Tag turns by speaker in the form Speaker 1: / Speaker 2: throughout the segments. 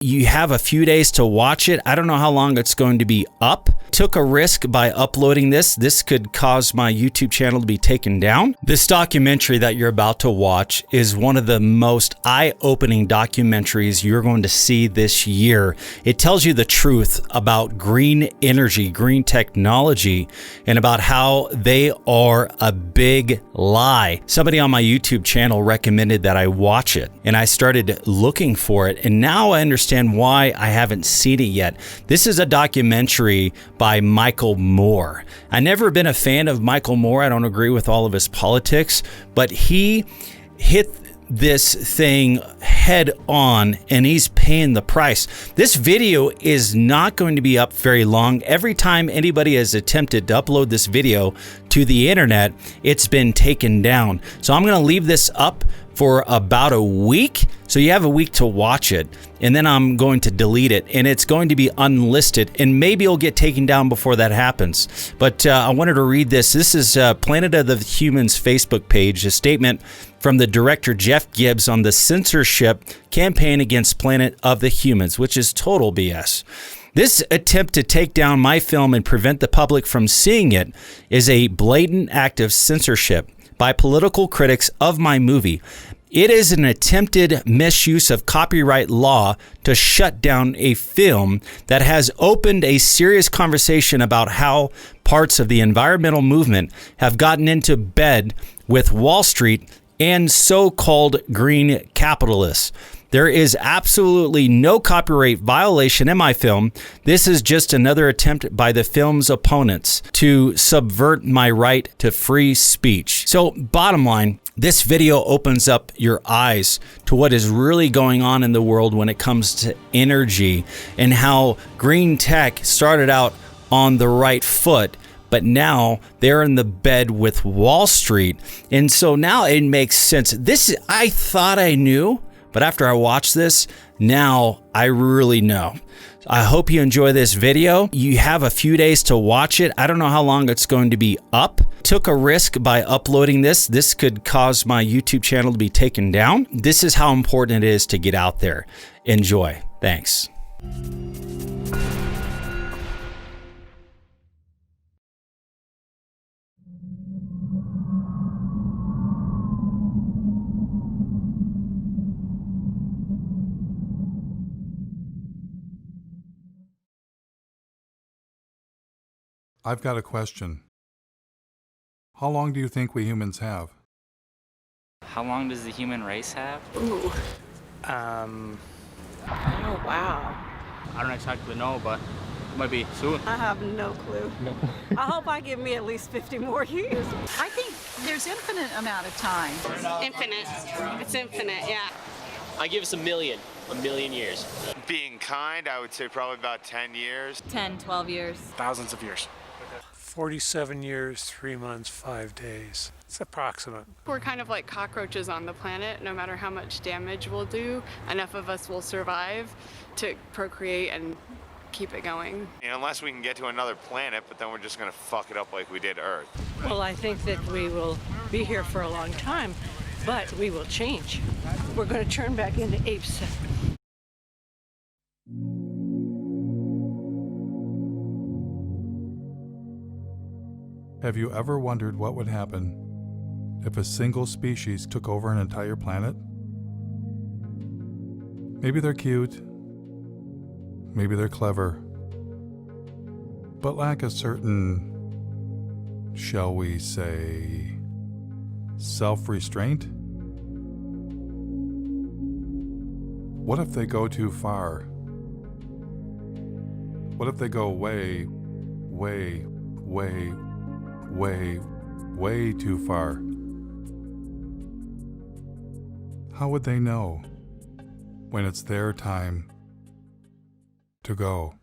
Speaker 1: You have a few days to watch it. I don't know how long it's going to be up. Took a risk by uploading this. This could cause my YouTube channel to be taken down. This documentary that you're about to watch is one of the most eye-opening documentaries you're going to see this year. It tells you the truth about green energy, green technology, and about how they are a big lie. Somebody on my YouTube channel recommended that I watch it, and I started looking for it, and now I understand why I haven't seen it yet. This is a documentary by Michael Moore. I've never been a fan of Michael Moore. I don't agree with all of his politics, but he hit this thing head on and he's paying the price. This video is not going to be up very long. Every time anybody has attempted to upload this video to the internet, it's been taken down. So I'm going to leave this up for about a week. So you have a week to watch it, and then I'm going to delete it, and it's going to be unlisted, and maybe it'll get taken down before that happens. But I wanted to read this. This is Planet of the Humans Facebook page, a statement from the director Jeff Gibbs on the censorship campaign against Planet of the Humans, which is total BS. This attempt to take down my film and prevent the public from seeing it is a blatant act of censorship by political critics of my movie. It is an attempted misuse of copyright law to shut down a film that has opened a serious conversation about how parts of the environmental movement have gotten into bed with Wall Street and so-called green capitalists. There is absolutely no copyright violation in my film. This is just another attempt by the film's opponents to subvert my right to free speech. So, bottom line, this video opens up your eyes to what is really going on in the world when it comes to energy and how green tech started out on the right foot, but now they're in the bed with Wall Street. And so now it makes sense. This, I thought I knew, but after I watch this, now I really know. I hope you enjoy this video. You have a few days to watch it. I don't know how long it's going to be up. Took a risk by uploading this. This could cause my YouTube channel to be taken down. This is how important it is to get out there. Enjoy. Thanks.
Speaker 2: I've got a question. How long do you think we humans have?
Speaker 3: How long does the human race have?
Speaker 4: Ooh.
Speaker 5: Oh,
Speaker 4: wow.
Speaker 5: I don't exactly know, but it might be soon.
Speaker 4: I have no clue.
Speaker 5: No.
Speaker 4: I hope I give me at least 50 more years.
Speaker 6: I think there's infinite amount of time.
Speaker 7: Infinite. It's infinite, yeah.
Speaker 8: I give us a million years.
Speaker 9: Being kind, I would say probably about 10 years.
Speaker 10: 10, 12 years.
Speaker 5: Thousands of years.
Speaker 11: 47 years, 3 months, 5 days. It's approximate.
Speaker 7: We're kind of like cockroaches on the planet. No matter how much damage we'll do, enough of us will survive to procreate and keep it going.
Speaker 9: Unless we can get to another planet, but then we're just going to fuck it up like we did Earth.
Speaker 12: Well, I think that we will be here for a long time, but we will change. We're going to turn back into apes.
Speaker 2: Have you ever wondered what would happen if a single species took over an entire planet? Maybe they're cute, maybe they're clever, but lack a certain, shall we say, self-restraint? What if they go too far? What if they go way too far? How would they know when it's their time to go?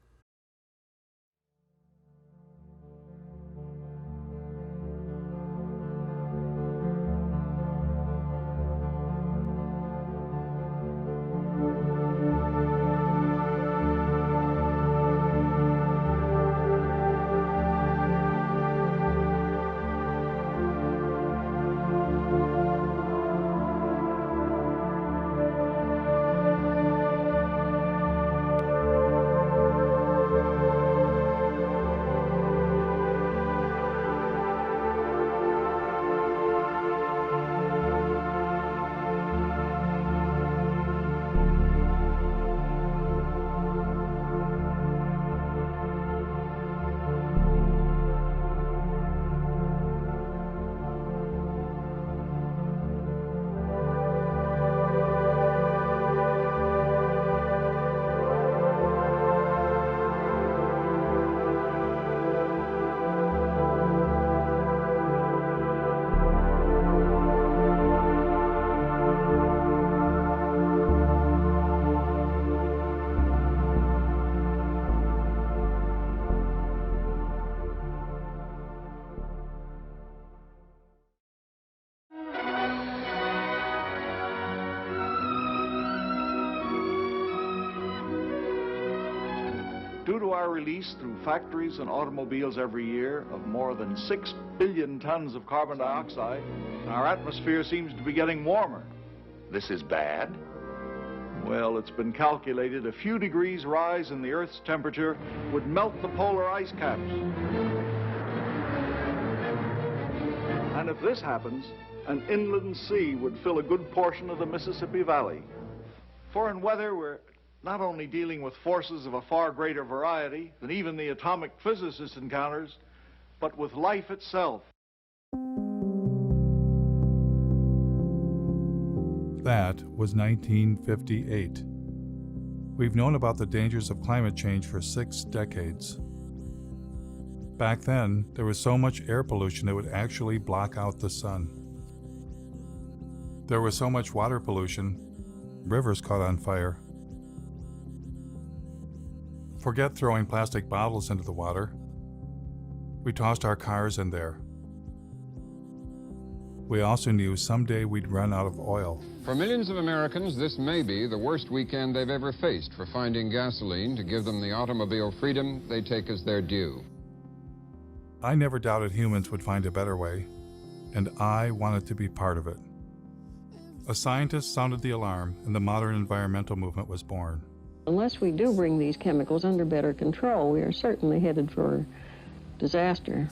Speaker 10: Due to our release through factories and automobiles every year of more than 6 billion tons of carbon dioxide, our atmosphere seems to be getting warmer. This is bad? Well, it's been calculated a few degrees rise in the Earth's temperature would melt the polar ice caps. And if this happens, an inland sea would fill a good portion of the Mississippi Valley. For in weather, we're not only dealing with forces of a far greater variety than even the atomic physicist encounters, but with life itself.
Speaker 2: That was 1958. We've known about the dangers of climate change for 6 decades. Back then, there was so much air pollution that would actually block out the sun. There was so much water pollution, rivers caught on fire. Forget throwing plastic bottles into the water. We tossed our cars in there. We also knew someday we'd run out of oil.
Speaker 13: For millions of Americans, this may be the worst weekend they've ever faced for finding gasoline to give them the automobile freedom they take as their due.
Speaker 2: I never doubted humans would find a better way, and I wanted to be part of it. A scientist sounded the alarm, and the modern environmental movement was born.
Speaker 14: Unless we do bring these chemicals under better control, we are certainly headed for disaster.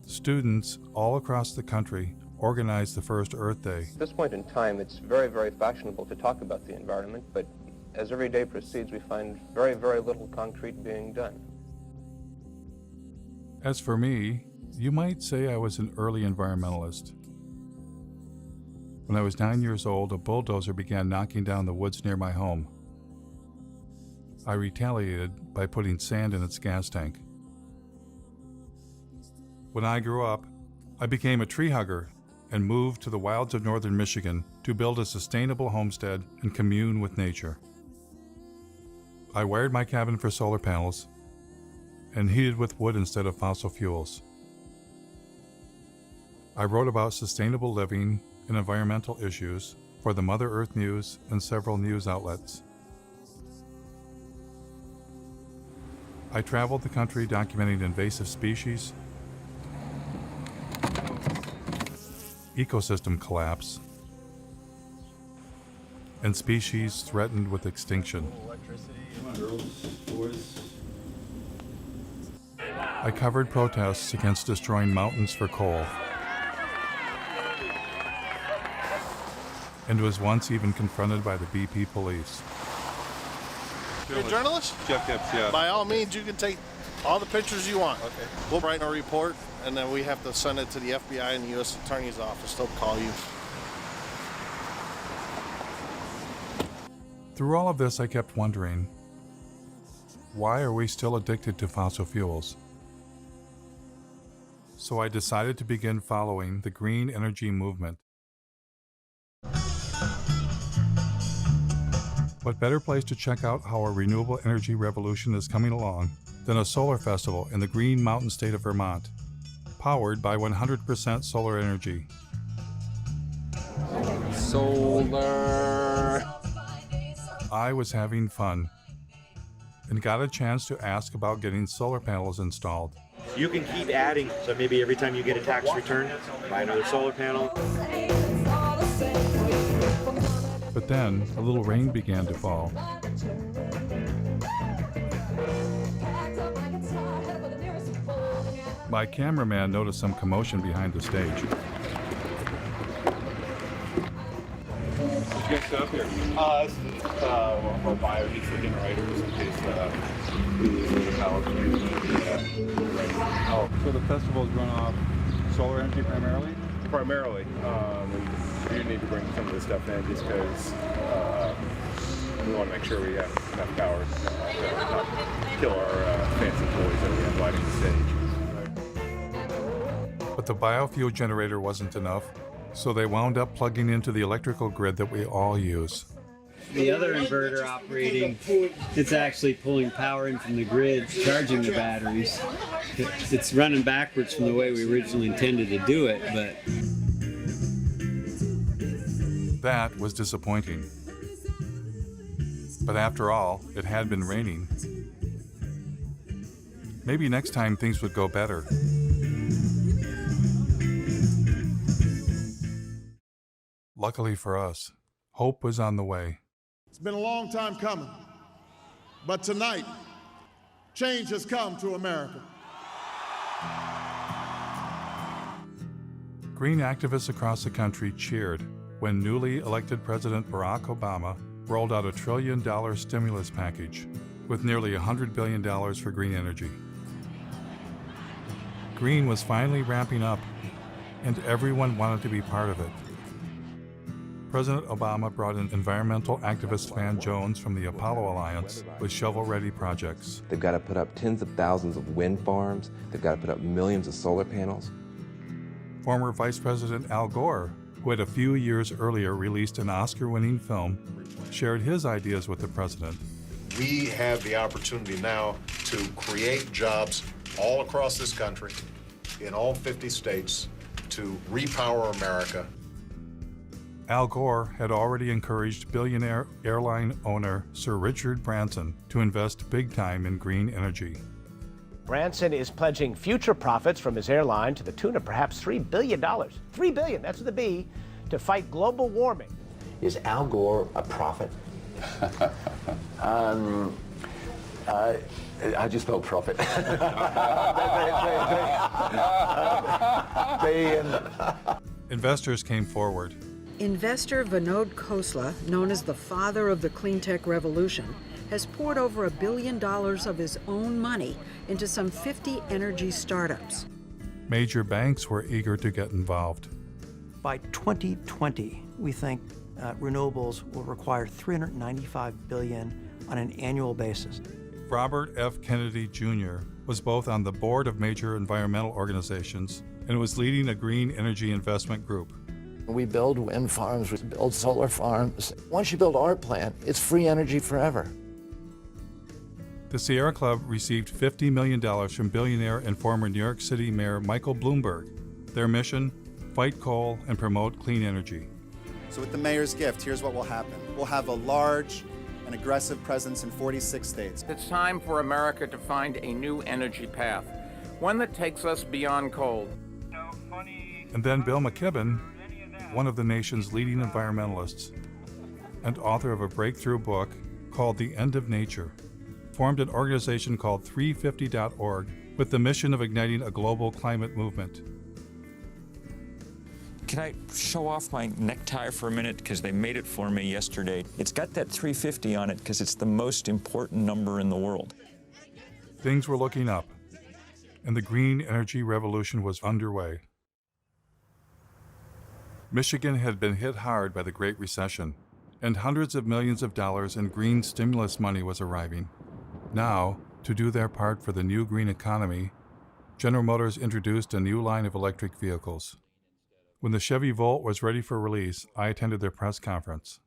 Speaker 2: Students all across the country organized the first Earth Day.
Speaker 15: At this point in time, it's very, very fashionable to talk about the environment, but as every day proceeds, we find very, very little concrete being done.
Speaker 2: As for me, you might say I was an early environmentalist. When I was 9 years old, a bulldozer began knocking down the woods near my home. I retaliated by putting sand in its gas tank. When I grew up, I became a tree hugger and moved to the wilds of northern Michigan to build a sustainable homestead and commune with nature. I wired my cabin for solar panels and heated with wood instead of fossil fuels. I wrote about sustainable living and environmental issues for the Mother Earth News and several news outlets. I traveled the country documenting invasive species, ecosystem collapse, and species threatened with extinction. I covered protests against destroying mountains for coal, and was once even confronted by the BP police.
Speaker 16: You're a journalist?
Speaker 17: Jeff Gibbs, yeah.
Speaker 16: By all means, you can take all the pictures you want. Okay. We'll write a report, and then we have to send it to the FBI and the U.S. Attorney's Office. They'll call you.
Speaker 2: Through all of this, I kept wondering, why are we still addicted to fossil fuels? So I decided to begin following the green energy movement. What better place to check out how a renewable energy revolution is coming along than a solar festival in the Green Mountain state of Vermont, powered by 100% solar energy.
Speaker 13: Solar.
Speaker 2: I was having fun and got a chance to ask about getting solar panels installed.
Speaker 18: You can keep adding, so maybe every time you get a tax return, buy another solar panel.
Speaker 2: But then a little rain began to fall. My cameraman noticed some commotion behind the stage.
Speaker 17: What'd you guys set up here? This is for biodiesel generators in case we lose the power. Oh, so the festivals run off solar energy primarily? Primarily. We do need to bring some of this stuff in just because we want to make sure we have enough power to not kill our fancy toys that we have lighting the stage.
Speaker 2: But the biofuel generator wasn't enough, so they wound up plugging into the electrical grid that we all use.
Speaker 19: The other inverter operating, it's actually pulling power in from the grid, charging the batteries. It's running backwards from the way we originally intended to do it, but...
Speaker 2: That was disappointing. But after all, it had been raining. maybe next time things would go better. Luckily for us, hope was on the way.
Speaker 20: It's been a long time coming, but tonight, change has come to America.
Speaker 2: Green activists across the country cheered when newly elected President Barack Obama rolled out a $1 trillion stimulus package with nearly $100 billion for green energy. Green was finally ramping up, and everyone wanted to be part of it. President Obama brought in environmental activist Van Jones from the Apollo Alliance with shovel-ready projects.
Speaker 21: They've got to put up tens of thousands of wind farms. They've got to put up millions of solar panels.
Speaker 2: Former Vice President Al Gore, who had a few years earlier released an Oscar-winning film, shared his ideas with the president.
Speaker 22: We have the opportunity now to create jobs all across this country, in all 50 states, to repower America.
Speaker 2: Al Gore had already encouraged billionaire airline owner Sir Richard Branson to invest big time in green energy.
Speaker 23: Branson is pledging future profits from his airline to the tune of perhaps $3 billion. $3 billion, that's with a B, to fight global warming.
Speaker 24: Is Al Gore a prophet? I just spelled profit.
Speaker 2: Investors came forward.
Speaker 25: Investor Vinod Khosla, known as the father of the clean tech revolution, has poured over $1 billion of his own money into some 50 energy startups.
Speaker 2: Major banks were eager to get involved.
Speaker 26: By 2020, we think renewables will require $395 billion on an annual basis.
Speaker 2: Robert F. Kennedy Jr. was both on the board of major environmental organizations and was leading a green energy investment group.
Speaker 24: We build wind farms, we build solar farms. Once you build our plant, it's free energy forever.
Speaker 2: The Sierra Club received $50 million from billionaire and former New York City Mayor Michael Bloomberg. Their mission, fight coal and promote clean energy.
Speaker 27: So with the mayor's gift, here's what will happen. We'll have a large and aggressive presence in 46 states.
Speaker 28: It's time for America to find a new energy path, one that takes us beyond coal.
Speaker 2: And then Bill McKibben, one of the nation's leading environmentalists and author of a breakthrough book called The End of Nature, formed an organization called 350.org with the mission of igniting a global climate movement.
Speaker 29: Can I show off my necktie for a minute? Because they made it for me yesterday. It's got that 350 on it because it's the most important number in the world.
Speaker 2: Things were looking up, and the green energy revolution was underway. Michigan had been hit hard by the Great Recession, and hundreds of millions of dollars in green stimulus money was arriving. Now, to do their part for the new green economy, General Motors introduced a new line of electric vehicles. When the Chevy Volt was ready for release, I attended their press conference.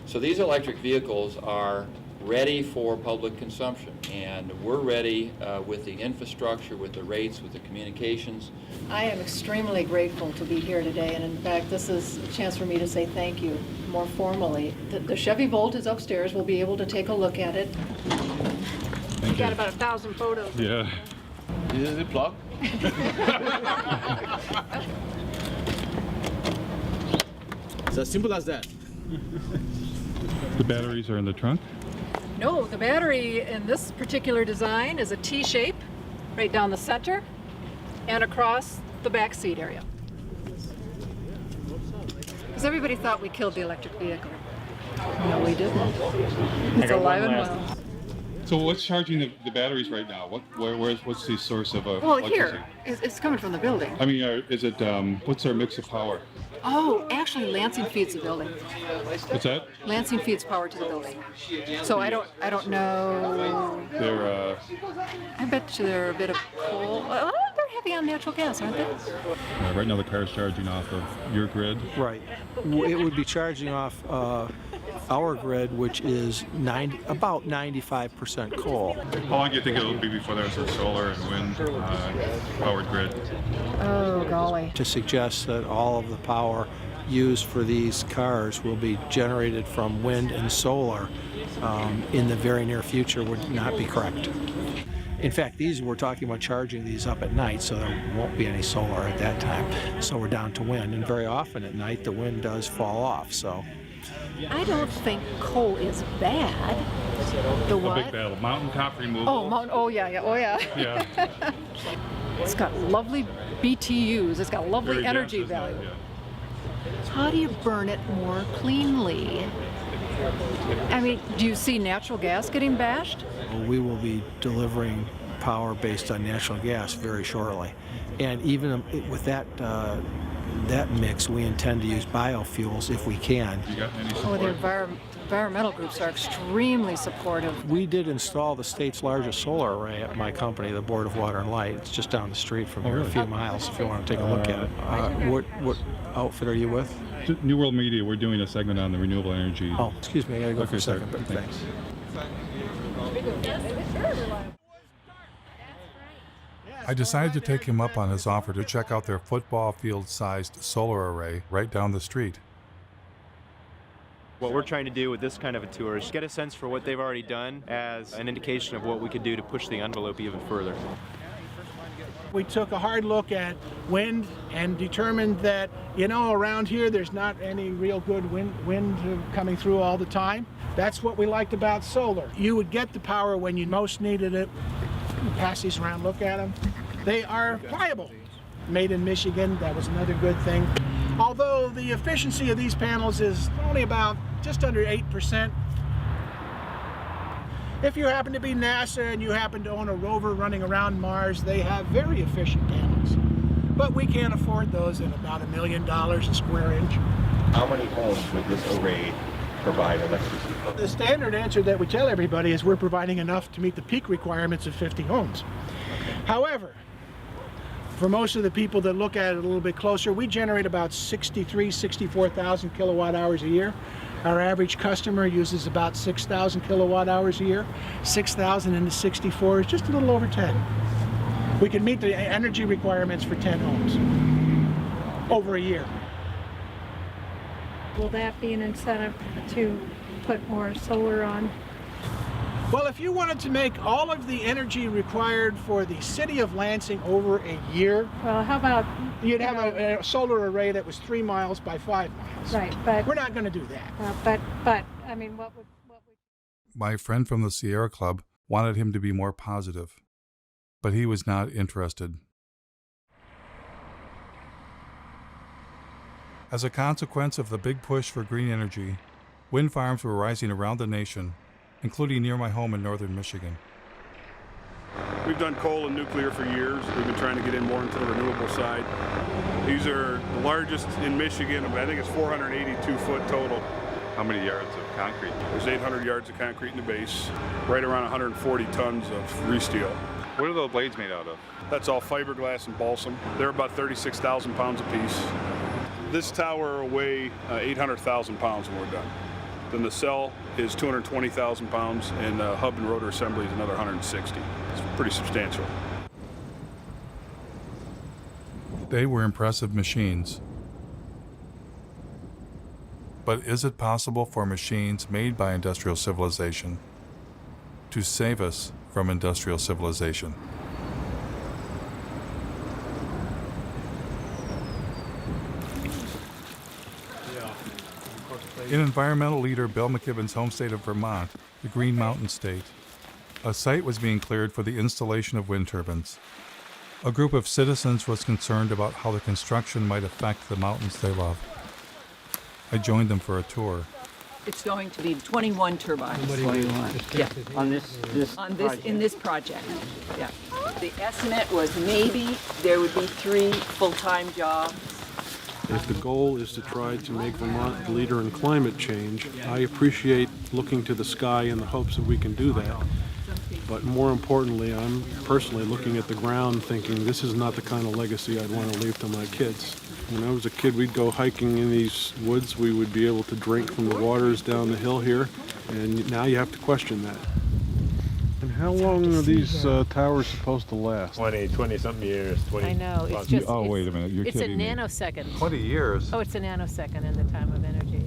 Speaker 30: So these electric vehicles are ready for public consumption, and we're ready with the infrastructure, with the rates, with the communications.
Speaker 6: I am extremely grateful to be here today, and in fact, this is a chance for me to say thank you more formally. The Chevy Volt is upstairs. We'll be able to take a look at it.
Speaker 4: We got about 1,000 photos.
Speaker 2: Yeah.
Speaker 30: This is the plug.
Speaker 5: It's as simple as that.
Speaker 2: The batteries are in the trunk?
Speaker 6: No, the battery in this particular design is a T shape right down the center and across the back seat area. Because everybody thought we killed the electric vehicle. No, we didn't. It's alive and well.
Speaker 2: So what's charging the batteries right now? What's the source of
Speaker 6: Well,
Speaker 2: electricity?
Speaker 6: here, it's coming from the building.
Speaker 2: I mean, is it, what's our mix of power?
Speaker 6: Oh, actually, Lansing feeds the building.
Speaker 2: What's that?
Speaker 6: Lansing feeds power to the building. So I don't know.
Speaker 2: They're,
Speaker 6: I bet you they're a bit of coal. Well, they're heavy on natural gas, aren't they?
Speaker 2: right now the car's charging off of your grid?
Speaker 11: Right. It would be charging off our grid, which is about 95% coal.
Speaker 2: How long do you think it'll be before there's a solar and wind powered grid?
Speaker 6: Oh, golly.
Speaker 11: To suggest that all of the power used for these cars will be generated from wind and solar in the very near future would not be correct. In fact, we're talking about charging these up at night, so there won't be any solar at that time. So we're down to wind, and very often at night the wind does fall off. So
Speaker 4: I don't think coal is bad. The what?
Speaker 2: A big battle. Mountaintop removal.
Speaker 4: Oh, yeah.
Speaker 2: Yeah.
Speaker 4: It's got lovely BTUs. It's got lovely
Speaker 2: Very
Speaker 4: energy
Speaker 2: dense, isn't
Speaker 4: value.
Speaker 2: it? Yeah.
Speaker 4: How do you burn it more cleanly? I mean, do you see natural gas getting bashed?
Speaker 11: we will be delivering power based on natural gas very shortly. And even with that that mix, we intend to use biofuels if we can.
Speaker 2: You got any
Speaker 4: Oh,
Speaker 2: support?
Speaker 4: the environmental groups are extremely supportive.
Speaker 11: We did install the state's largest solar array at my company, the Board of Water and Light. It's just down the street from here, a few miles, if you want to take a look at it. What outfit are you with?
Speaker 2: New World Media, we're doing a segment on the renewable energy.
Speaker 11: Oh, excuse me, I gotta go for a second, but
Speaker 2: Thanks. I decided to take him up on his offer to check out their football field-sized solar array right down the street.
Speaker 1: What we're trying to do with this kind of a tour is get a sense for what they've already done as an indication of what we could do to push the envelope even further.
Speaker 3: We took a hard look at wind and determined that, around here there's not any real good wind coming through all the time. That's what we liked about solar. You would get the power when you most needed it. Pass these around, look at them. They are viable. Made in Michigan, that was another good thing. Although the efficiency of these panels is only about just under 8%. If you happen to be NASA and you happen to own a rover running around Mars, they have very efficient panels. But we can't afford those at about $1 million a square inch.
Speaker 18: How many homes would this array provide electricity for?
Speaker 3: The standard answer that we tell everybody is we're providing enough to meet the peak requirements of 50 homes. However, for most of the people that look at it a little bit closer, we generate about 64,000 kilowatt hours a year. Our average customer uses about 6,000 kilowatt hours a year. 6,000 into 64 is just a little over 10. We can meet the energy requirements for 10 homes over a year.
Speaker 7: Will that be an incentive to put more solar on?
Speaker 3: Well, if you wanted to make all of the energy required for the city of Lansing over a year,
Speaker 7: well, how about
Speaker 3: you'd have a solar array that was 3 miles by 5 miles.
Speaker 7: Right, but
Speaker 3: we're not going to do that.
Speaker 7: But I mean, what would
Speaker 2: My friend from the Sierra Club wanted him to be more positive, but he was not interested. As a consequence of the big push for green energy, wind farms were rising around the nation, including near my home in northern Michigan.
Speaker 8: We've done coal and nuclear for years. We've been trying to get in more into the renewable side. These are the largest in Michigan. I think it's 482 foot total.
Speaker 17: How many yards of concrete?
Speaker 8: There's 800 yards of concrete in the base, right around 140 tons of re-steel.
Speaker 17: What are those blades made out of?
Speaker 8: That's all fiberglass and balsam. They're about 36,000 pounds apiece. This tower will weigh 800,000 pounds when we're done. Then the cell is 220,000 pounds, and the hub and rotor assembly is another 160. It's pretty substantial.
Speaker 2: They were impressive machines. But is it possible for machines made by industrial civilization to save us from industrial civilization? In environmental leader Bill McKibben's home state of Vermont, the Green Mountain State, a site was being cleared for the installation of wind turbines. A group of citizens was concerned about how the construction might affect the mountains they love. I joined them for a tour.
Speaker 9: It's going to be 21 turbines.
Speaker 10: What do you want?
Speaker 9: Yeah.
Speaker 10: On this
Speaker 9: In this project. Yeah. The estimate was maybe there would be 3 full-time jobs.
Speaker 12: If the goal is to try to make Vermont the leader in climate change, I appreciate looking to the sky in the hopes that we can do that. But more importantly, I'm personally looking at the ground thinking this is not the kind of legacy I'd want to leave to my kids. When I was a kid, we'd go hiking in these woods. We would be able to drink from the waters down the hill here, and now you have to question that. And how long are these towers supposed to last?
Speaker 17: 20-something years. 20
Speaker 4: I know, it's
Speaker 17: plus.
Speaker 4: just...
Speaker 2: Oh, wait a minute, you're
Speaker 4: It's a
Speaker 2: kidding me.
Speaker 4: nanosecond.
Speaker 2: 20 years?
Speaker 4: Oh, it's a nanosecond in the time of energy.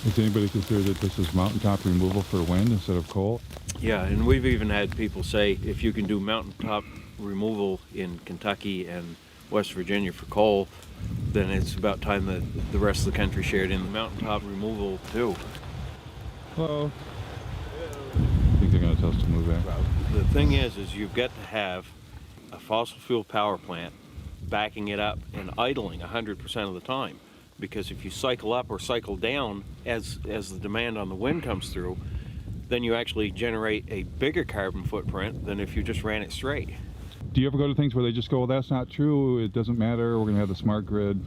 Speaker 2: Has anybody considered that this is mountaintop removal for wind instead of coal?
Speaker 10: Yeah, and we've even had people say if you can do mountaintop removal in Kentucky and West Virginia for coal, then it's about time that the rest of the country shared in the mountaintop removal too.
Speaker 2: Hello. I think they're going to tell us to move in.
Speaker 10: The thing is you've got to have a fossil fuel power plant backing it up and idling 100% of the time. Because if you cycle up or cycle down as the demand on the wind comes through, then you actually generate a bigger carbon footprint than if you just ran it straight.
Speaker 2: Do you ever go to things where they just go, well, that's not true, it doesn't matter, we're going to have the smart grid?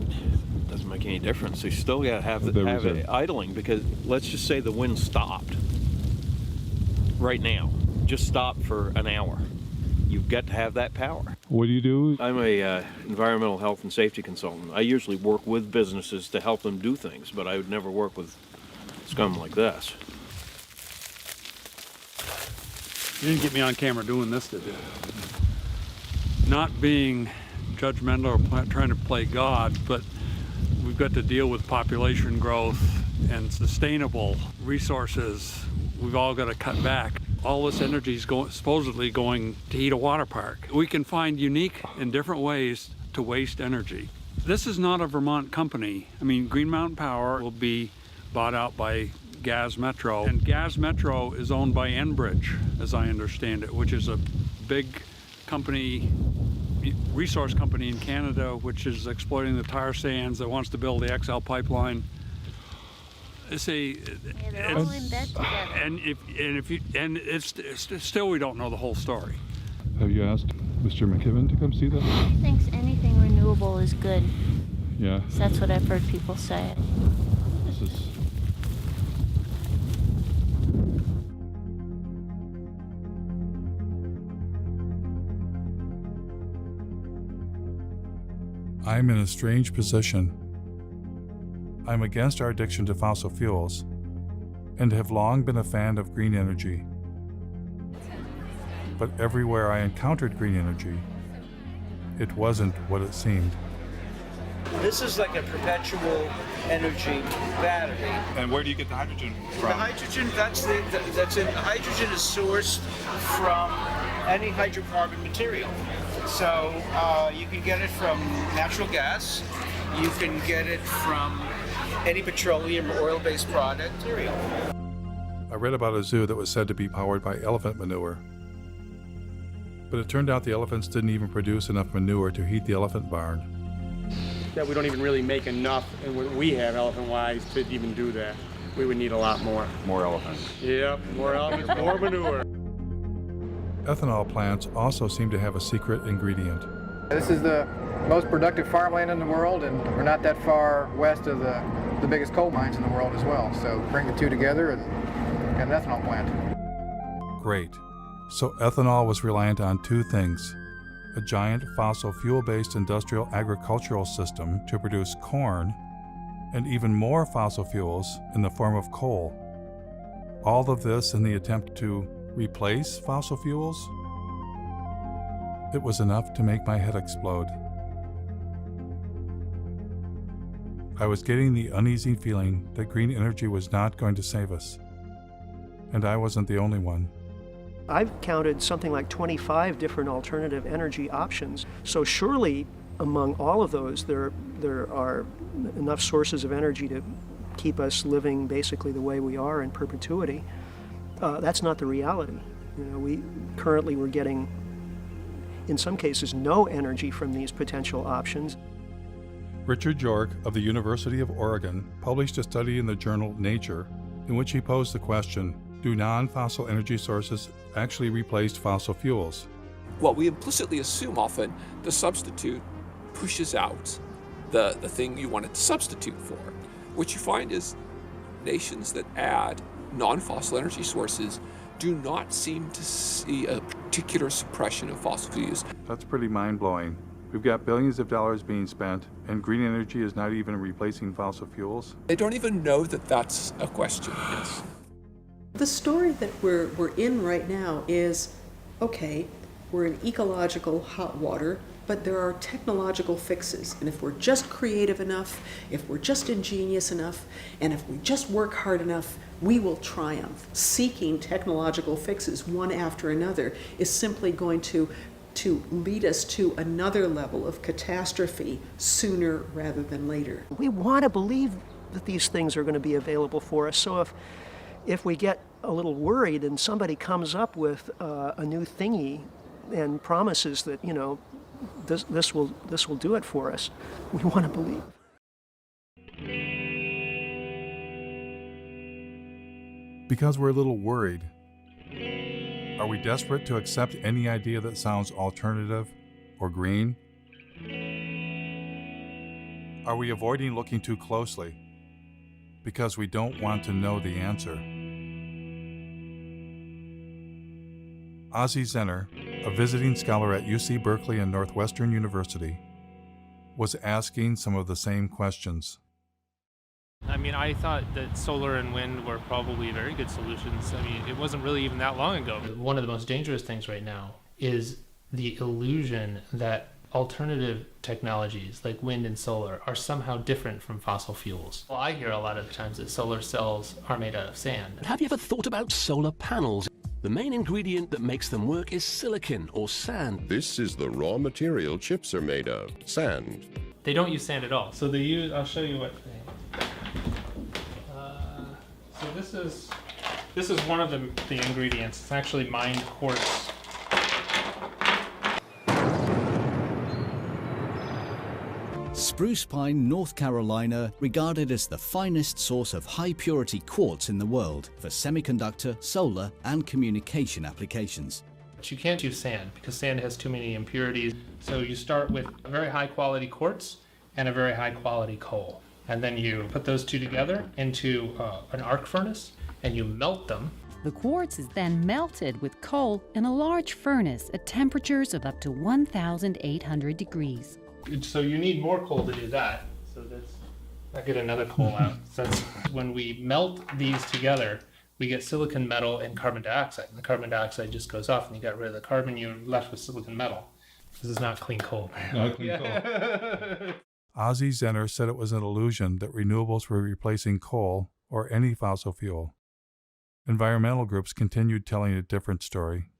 Speaker 10: It doesn't make any difference. You still got to have it idling, because let's just say the wind stopped right now, just stopped for an hour. You've got to have that power.
Speaker 2: What do you do?
Speaker 10: I'm a environmental health and safety consultant. I usually work with businesses to help them do things, but I would never work with scum like this.
Speaker 12: You didn't get me on camera doing this, did you? Not being judgmental or trying to play God, but we've got to deal with population growth and sustainable resources. We've all got to cut back. All this energy is supposedly going to heat a water park. We can find unique and different ways to waste energy. This is not a Vermont company. I mean, Green Mountain Power will be bought out by Gas Metro, and Gas Metro is owned by Enbridge, as I understand it, which is a big company, resource company in Canada, which is exploiting the tar sands, that wants to build the XL pipeline.
Speaker 7: They're all in bed together.
Speaker 12: It's still we don't know the whole story.
Speaker 2: Have you asked Mr. McKibben to come see that?
Speaker 7: He thinks anything renewable is good.
Speaker 2: Yeah.
Speaker 7: So that's what I've heard people say.
Speaker 2: This is... I'm in a strange position. I'm against our addiction to fossil fuels and have long been a fan of green energy. But everywhere I encountered green energy, it wasn't what it seemed.
Speaker 26: This is like a perpetual energy battery.
Speaker 2: And where do you get the hydrogen from?
Speaker 26: The hydrogen, hydrogen is sourced from any hydrocarbon material. So you can get it from natural gas, you can get it from any petroleum or oil-based product material.
Speaker 2: I read about a zoo that was said to be powered by elephant manure. But it turned out the elephants didn't even produce enough manure to heat the elephant barn.
Speaker 17: That we don't even really make enough, and what we have elephant-wise, to even do that. We would need a lot more.
Speaker 2: More elephants.
Speaker 17: Yep, more elephants, more manure.
Speaker 2: Ethanol plants also seem to have a secret ingredient.
Speaker 13: This is the most productive farmland in the world, and we're not that far west of the biggest coal mines in the world as well. So bring the two together and get an ethanol plant.
Speaker 2: Great. So ethanol was reliant on two things: a giant fossil fuel-based industrial agricultural system to produce corn, and even more fossil fuels in the form of coal. All of this in the attempt to replace fossil fuels? It was enough to make my head explode. I was getting the uneasy feeling that green energy was not going to save us. And I wasn't the only one.
Speaker 25: I've counted something like 25 different alternative energy options. So surely among all of those, there are enough sources of energy to keep us living basically the way we are in perpetuity. That's not the reality. You know, we're getting, in some cases, no energy from these potential options.
Speaker 2: Richard York of the University of Oregon published a study in the journal Nature in which he posed the question, do non-fossil energy sources actually replace fossil fuels?
Speaker 14: Well, we implicitly assume often the substitute pushes out the thing you want it to substitute for. What you find is nations that add non-fossil energy sources do not seem to see a particular suppression of fossil fuels.
Speaker 2: That's pretty mind-blowing. We've got billions of dollars being spent, and green energy is not even replacing fossil fuels.
Speaker 14: They don't even know that that's a question. Yes.
Speaker 15: The story that we're in right now is, okay, we're in ecological hot water. but there are technological fixes. And if we're just creative enough, if we're just ingenious enough, and if we just work hard enough, we will triumph. Seeking technological fixes one after another is simply going to lead us to another level of catastrophe sooner rather than later.
Speaker 25: We want to believe that these things are going to be available for us. So if we get a little worried and somebody comes up with a new thingy and promises that, you know, this will do it for us, we want to believe.
Speaker 2: Because we're a little worried, are we desperate to accept any idea that sounds alternative or green? Are we avoiding looking too closely because we don't want to know the answer? Ozzie Zenner, a visiting scholar at UC Berkeley and Northwestern University, was asking some of the same questions.
Speaker 16: I mean, I thought that solar and wind were probably very good solutions. I mean, it wasn't really even that long ago. One of the most dangerous things right now is the illusion that alternative technologies like wind and solar are somehow different from fossil fuels. Well, I hear a lot of times that solar cells are made out of sand.
Speaker 19: Have you ever thought about solar panels? The main ingredient that makes them work is silicon or sand.
Speaker 20: This is the raw material chips are made of, sand.
Speaker 16: They don't use sand at all. So they use, I'll show you what so this is one of the ingredients. It's actually mined quartz.
Speaker 21: Spruce Pine, North Carolina, regarded as the finest source of high-purity quartz in the world for semiconductor, solar, and communication applications.
Speaker 16: But you can't use sand because sand has too many impurities. So you start with a very high-quality quartz and a very high-quality coal. And then you put those two together into an arc furnace and you melt them.
Speaker 22: The quartz is then melted with coal in a large furnace at temperatures of up to 1,800 degrees.
Speaker 16: So you need more coal to do that. So I get another coal out. So that's when we melt these together, we get silicon metal and carbon dioxide. And the carbon dioxide just goes off and you got rid of the carbon, you're left with silicon metal. This is not clean coal.
Speaker 2: Not clean coal. Ozzie Zenner said it was an illusion that renewables were replacing coal or any fossil fuel. Environmental groups continued telling a different story.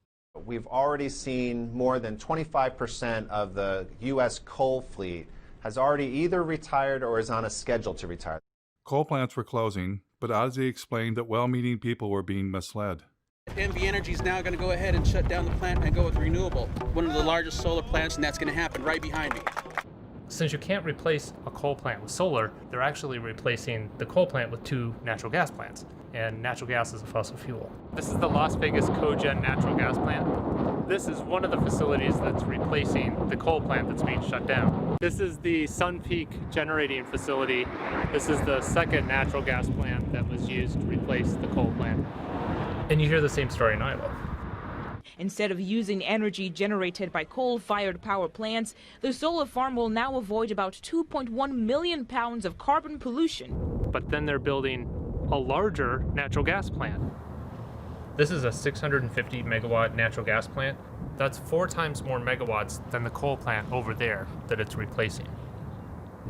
Speaker 23: We've already seen more than 25% of the U.S. coal fleet has already either retired or is on a schedule to retire.
Speaker 2: Coal plants were closing, but Ozzie explained that well-meaning people were being misled.
Speaker 24: NV Energy is now going to go ahead and shut down the plant and go with renewable. One of the largest solar plants, and that's going to happen right behind me.
Speaker 16: Since you can't replace a coal plant with solar, they're actually replacing the coal plant with 2 natural gas plants. And natural gas is a fossil fuel. This is the Las Vegas Cogen natural gas plant. This is one of the facilities that's replacing the coal plant that's being shut down. This is the Sun Peak generating facility. This is the second natural gas plant that was used to replace the coal plant. And you hear the same story in Iowa.
Speaker 27: Instead of using energy generated by coal-fired power plants, the solar farm will now avoid about 2.1 million pounds of carbon pollution.
Speaker 16: But then they're building a larger natural gas plant. This is a 650 megawatt natural gas plant. That's 4 times more megawatts than the coal plant over there that it's replacing.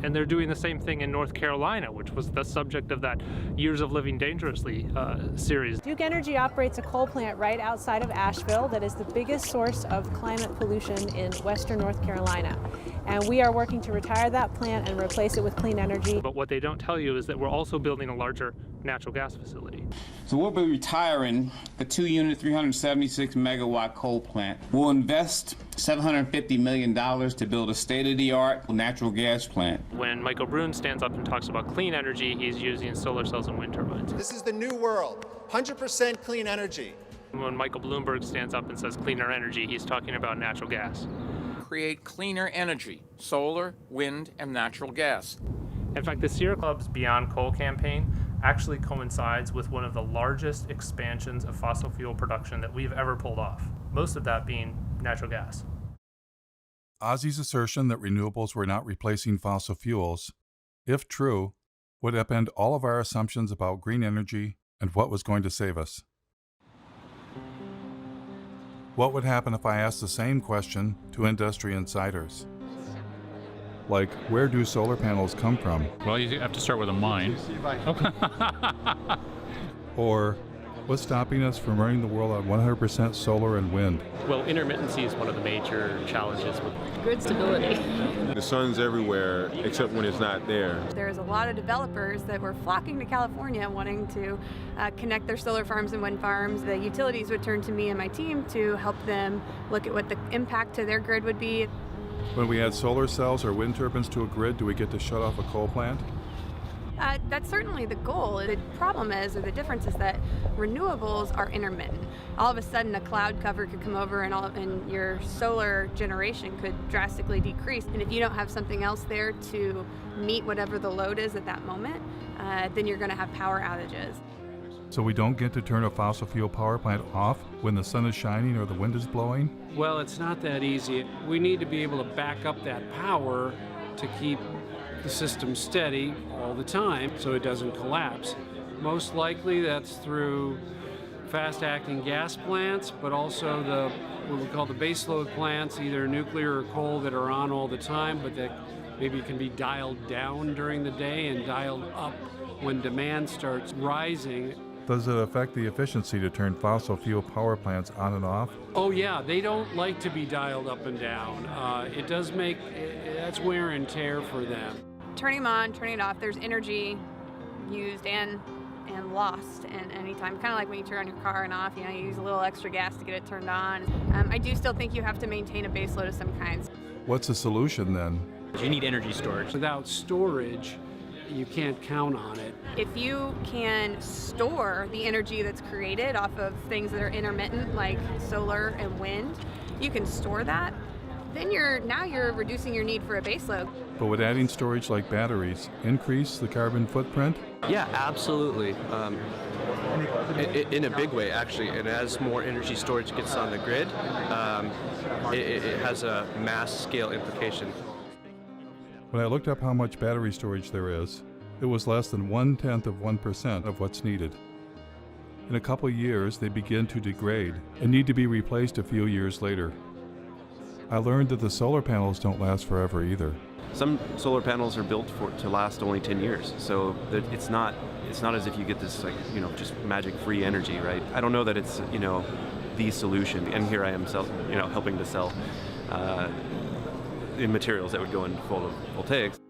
Speaker 16: And they're doing the same thing in North Carolina, which was the subject of that Years of Living Dangerously series.
Speaker 7: Duke Energy operates a coal plant right outside of Asheville that is the biggest source of climate pollution in western North Carolina. And we are working to retire that plant and replace it with clean energy.
Speaker 16: But what they don't tell you is that we're also building a larger natural gas facility.
Speaker 28: So we'll be retiring the 2-unit, 376 megawatt coal plant. We'll invest $750 million to build a state-of-the-art natural gas plant.
Speaker 16: When Michael Brune stands up and talks about clean energy, he's using solar cells and wind turbines.
Speaker 29: This is the new world, 100% clean energy.
Speaker 16: When Michael Bloomberg stands up and says cleaner energy, he's talking about natural gas.
Speaker 31: Create cleaner energy, solar, wind, and natural gas.
Speaker 16: In fact, the Sierra Club's Beyond Coal campaign actually coincides with one of the largest expansions of fossil fuel production that we've ever pulled off, most of that being natural gas.
Speaker 2: Ozzie's assertion that renewables were not replacing fossil fuels, if true, would upend all of our assumptions about green energy and what was going to save us. What would happen if I asked the same question to industry insiders? Like, where do solar panels come from?
Speaker 1: Well, you have to start with a mine.
Speaker 2: Or, what's stopping us from running the world on 100% solar and wind?
Speaker 3: Well, intermittency is one of the major challenges with
Speaker 4: grid stability.
Speaker 17: The sun's everywhere except when it's not there.
Speaker 5: There's a lot of developers that were flocking to California wanting to connect their solar farms and wind farms. The utilities would turn to me and my team to help them look at what the impact to their grid would be.
Speaker 2: When we add solar cells or wind turbines to a grid, do we get to shut off a coal plant?
Speaker 5: That's certainly the goal. The problem is, or the difference is that renewables are intermittent. All of a sudden a cloud cover could come over and your solar generation could drastically decrease. And if you don't have something else there to meet whatever the load is at that moment, then you're going to have power outages.
Speaker 2: So we don't get to turn a fossil fuel power plant off when the sun is shining or the wind is blowing?
Speaker 6: Well, it's not that easy. We need to be able to back up that power to keep the system steady all the time so it doesn't collapse. Most likely that's through fast-acting gas plants, but also what we call the baseload plants, either nuclear or coal, that are on all the time, but that maybe can be dialed down during the day and dialed up when demand starts rising.
Speaker 2: Does it affect the efficiency to turn fossil fuel power plants on and off?
Speaker 6: Oh yeah, they don't like to be dialed up and down. It does make, that's wear and tear for them.
Speaker 5: Turning them on, turning it off, there's energy used and lost in any time. Kind of like when you turn your car on and off, you use a little extra gas to get it turned on. I do still think you have to maintain a base load of some kinds.
Speaker 2: What's the solution then?
Speaker 3: You need energy storage.
Speaker 6: Without storage, you can't count on it.
Speaker 5: If you can store the energy that's created off of things that are intermittent, like solar and wind, you can store that, then now you're reducing your need for a baseload.
Speaker 2: But would adding storage like batteries increase the carbon footprint?
Speaker 3: Yeah, absolutely. In a big way, actually. And as more energy storage gets on the grid, it has a mass scale implication.
Speaker 2: When I looked up how much battery storage there is, it was less than 0.1% of what's needed. In a couple years, they begin to degrade and need to be replaced a few years later. I learned that the solar panels don't last forever either.
Speaker 8: Some solar panels are built to last only 10 years, so it's not as if you get this just magic free energy, right? I don't know that it's the solution, and here I am helping to sell in materials that would go into photovoltaics.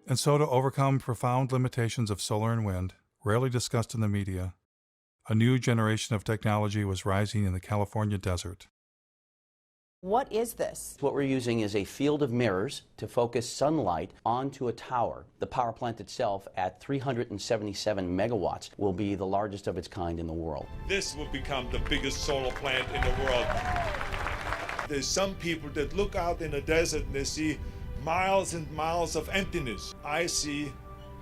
Speaker 2: And so, to overcome profound limitations of solar and wind, rarely discussed in the media, a new generation of technology was rising in the California desert.
Speaker 9: What is this? What we're using is a field of mirrors to focus sunlight onto a tower. The power plant itself, at 377 megawatts, will be the largest of its kind in the world.
Speaker 10: This will become the biggest solar plant in the world. There's some people that look out in the desert and they see miles and miles of emptiness. I see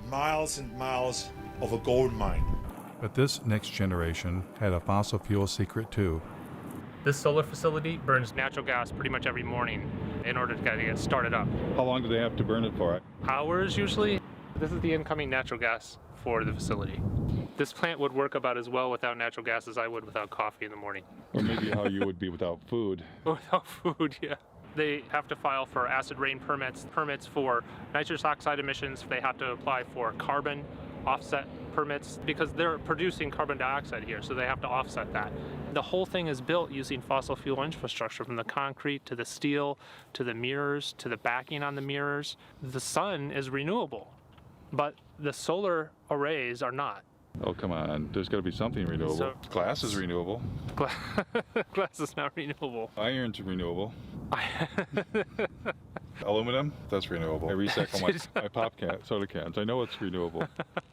Speaker 10: miles and miles of a gold mine.
Speaker 2: But this next generation had a fossil fuel secret too.
Speaker 16: This solar facility burns natural gas pretty much every morning in order to get it started up.
Speaker 2: How long do they have to burn it for?
Speaker 16: Hours usually. This is the incoming natural gas for the facility. This plant would work about as well without natural gas as I would without coffee in the morning.
Speaker 2: Or maybe how you would be without food.
Speaker 16: Without food, yeah. They have to file for acid rain permits for nitrous oxide emissions. They have to apply for carbon offset permits because they're producing carbon dioxide here, so they have to offset that. The whole thing is built using fossil fuel infrastructure, from the concrete to the steel to the mirrors to the backing on the mirrors. The sun is renewable, but the solar arrays are not.
Speaker 2: Oh, come on. There's got to be something renewable. Glass is renewable.
Speaker 16: Glass is not renewable.
Speaker 2: Iron's renewable. Aluminum, that's renewable. I recycle my pop soda cans. I know it's renewable.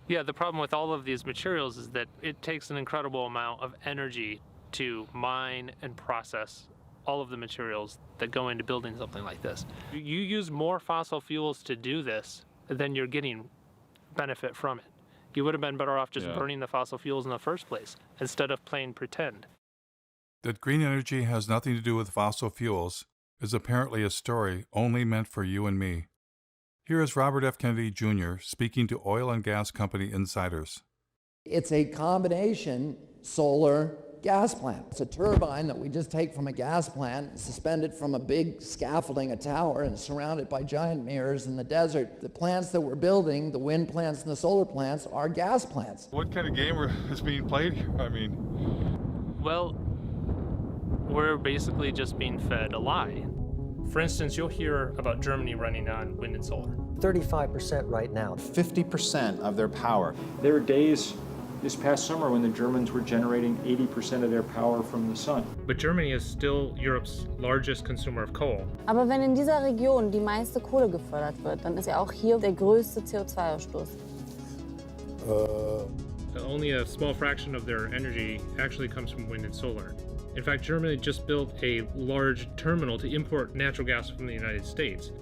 Speaker 16: Yeah, the problem with all of these materials is that it takes an incredible amount of energy to mine and process all of the materials that go into building something like this. You use more fossil fuels to do this than you're getting benefit from it. You would have been better off just burning the fossil fuels in the first place instead of playing pretend.
Speaker 2: That green energy has nothing to do with fossil fuels is apparently a story only meant for you and me. Here is Robert F. Kennedy Jr. speaking to oil and gas company insiders.
Speaker 11: It's a combination, solar
Speaker 4: gas plant. It's a turbine that we just take from a gas plant, suspended from a big scaffolding, a tower, and surrounded by giant mirrors in the desert. The plants that we're building, the wind plants and the solar plants, are gas plants.
Speaker 2: What kind of game is being played here? I mean...
Speaker 16: Well, we're basically just being fed a lie. For instance, you'll hear about Germany running on wind and solar.
Speaker 11: 35% right now.
Speaker 23: 50% of their power.
Speaker 12: There were days this past summer when the Germans were generating 80% of their power from the sun.
Speaker 16: But Germany is still Europe's largest consumer of coal.
Speaker 13: Aber wenn in dieser Region die meiste Kohle gefördert wird, dann ist ja auch hier der größte CO2-Ausstoß.
Speaker 16: Only a small fraction of their energy actually comes from wind and solar. In fact, Germany just built a large terminal to import natural gas from the United States.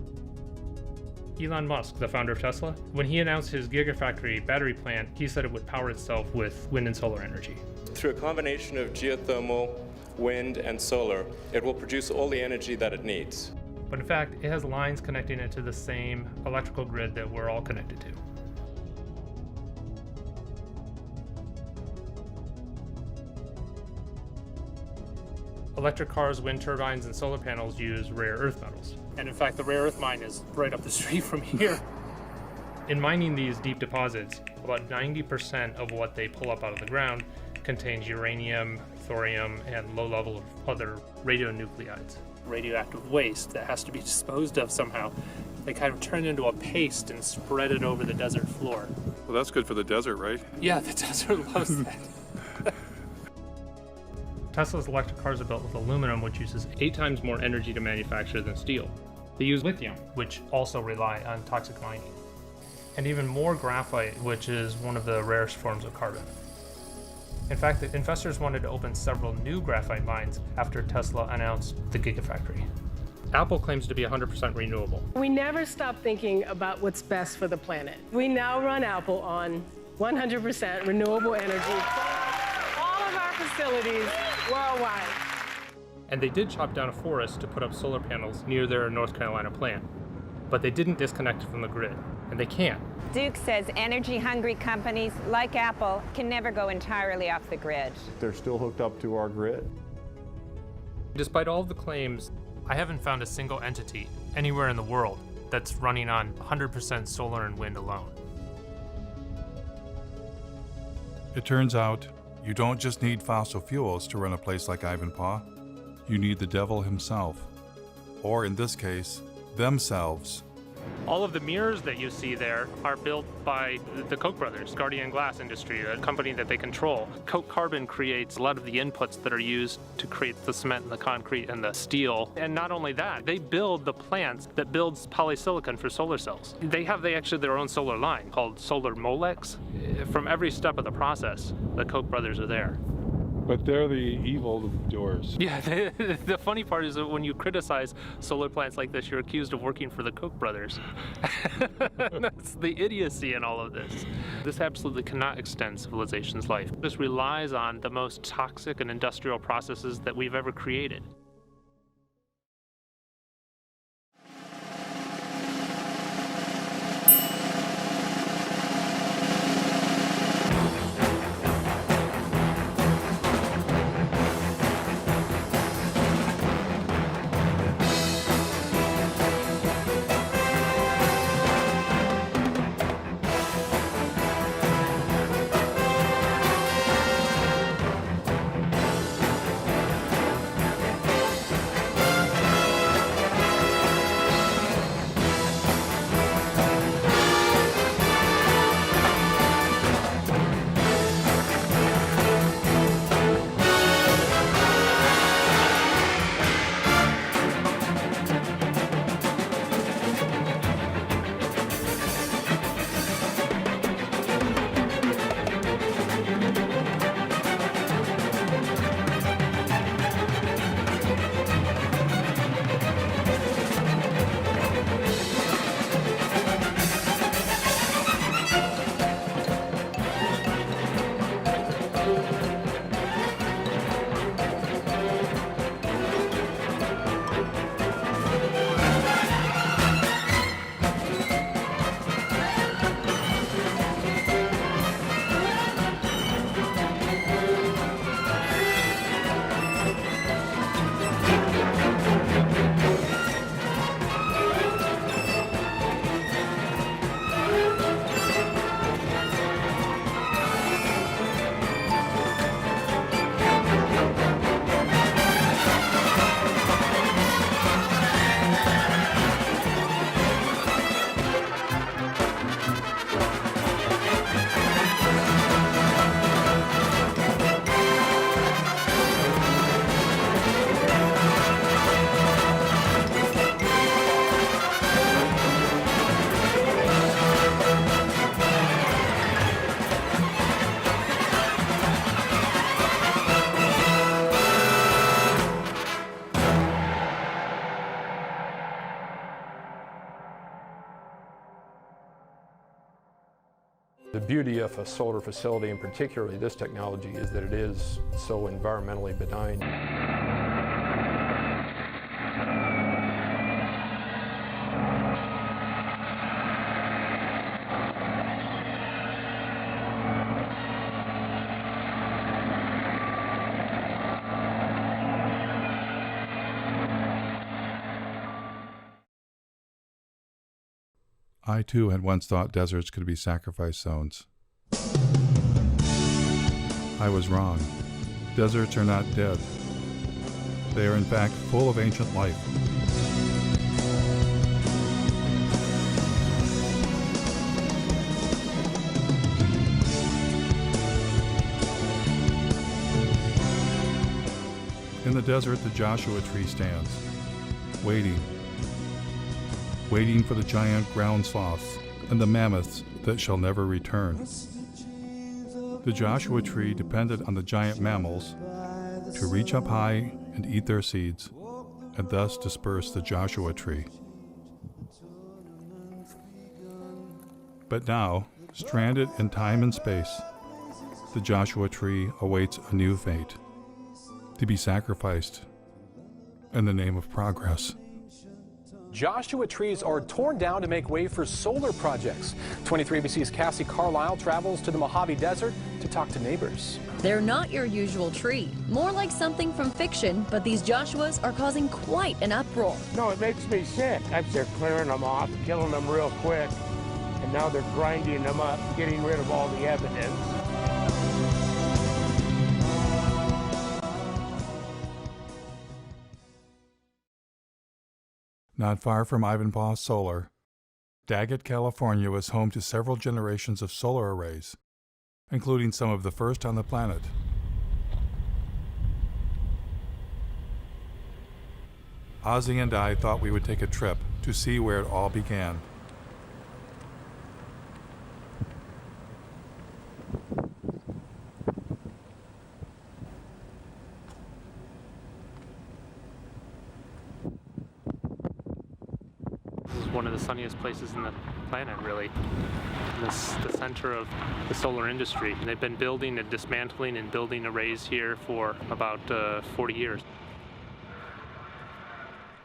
Speaker 16: Elon Musk, the founder of Tesla, when he announced his Gigafactory battery plant, he said it would power itself with wind and solar energy.
Speaker 14: Through a combination of geothermal, wind, and solar, it will produce all the energy that it needs.
Speaker 16: But in fact, it has lines connecting it to the same electrical grid that we're all connected to. Electric cars, wind turbines, and solar panels use rare earth metals. And in fact, the rare earth mine is right up the street from here. In mining these deep deposits, about 90% of what they pull up out of the ground contains uranium, thorium, and low level of other radionuclides. Radioactive waste that has to be disposed of somehow. They kind of turn it into a paste and spread it over the desert floor.
Speaker 2: Well, that's good for the desert, right?
Speaker 16: Yeah, the desert loves that. Tesla's electric cars are built with aluminum, which uses 8 times more energy to manufacture than steel. They use lithium, which also rely on toxic mining, and even more graphite, which is one of the rarest forms of carbon. In fact, the investors wanted to open several new graphite mines after Tesla announced the Gigafactory. Apple claims to be 100% renewable.
Speaker 15: We never stop thinking about what's best for the planet. We now run Apple on 100% renewable energy. All of our facilities worldwide.
Speaker 16: And they did chop down a forest to put up solar panels near their North Carolina plant. But they didn't disconnect it from the grid, and they can't.
Speaker 18: Duke says energy-hungry companies like Apple can never go entirely off the grid.
Speaker 17: They're still hooked up to our grid.
Speaker 16: Despite all of the claims, I haven't found a single entity anywhere in the world that's running on 100% solar and wind alone.
Speaker 2: It turns out, you don't just need fossil fuels to run a place like Ivanpah. You need the devil himself. Or in this case, themselves.
Speaker 16: All of the mirrors that you see there are built by the Koch brothers, Guardian Glass Industry, a company that they control. Koch Carbon creates a lot of the inputs that are used to create the cement and the concrete and the steel. And not only that, they build the plants that builds polysilicon for solar cells. They actually their own solar line called Solar Molex. From every step of the process, the Koch brothers are there.
Speaker 17: But they're the evil doers.
Speaker 16: Yeah, the funny part is that when you criticize solar plants like this, you're accused of working for the Koch brothers. That's the idiocy in all of this. This absolutely cannot extend civilization's life. This relies on the most toxic and industrial processes that we've ever created.
Speaker 7: beauty of a solar facility, and particularly this technology, is that it is so environmentally benign.
Speaker 2: I too had once thought deserts could be sacrifice zones. I was wrong. Deserts are not dead. They are in fact full of ancient life. In the desert, the Joshua tree stands, waiting for the giant ground sloths and the mammoths that shall never return. The Joshua tree depended on the giant mammals to reach up high and eat their seeds, and thus disperse the Joshua tree. But now, stranded in time and space, the Joshua tree awaits a new fate, to be sacrificed in the name of progress.
Speaker 19: Joshua trees are torn down to make way for solar projects. 23ABC's Cassie Carlisle travels to the Mojave Desert to talk to neighbors.
Speaker 20: They're not your usual tree, more like something from fiction, but these Joshuas are causing quite an uproar.
Speaker 21: No, it makes me sick. They're clearing them off, killing them real quick, and now they're grinding them up, getting rid of all the evidence.
Speaker 2: Not far from Ivanpah Solar, Daggett, California was home to several generations of solar arrays, including some of the first on the planet. Ozzy and I thought we would take a trip to see where it all began.
Speaker 16: One of the sunniest places in the planet, really. It's the center of the solar industry. They've been building and dismantling and building arrays here for about 40 years.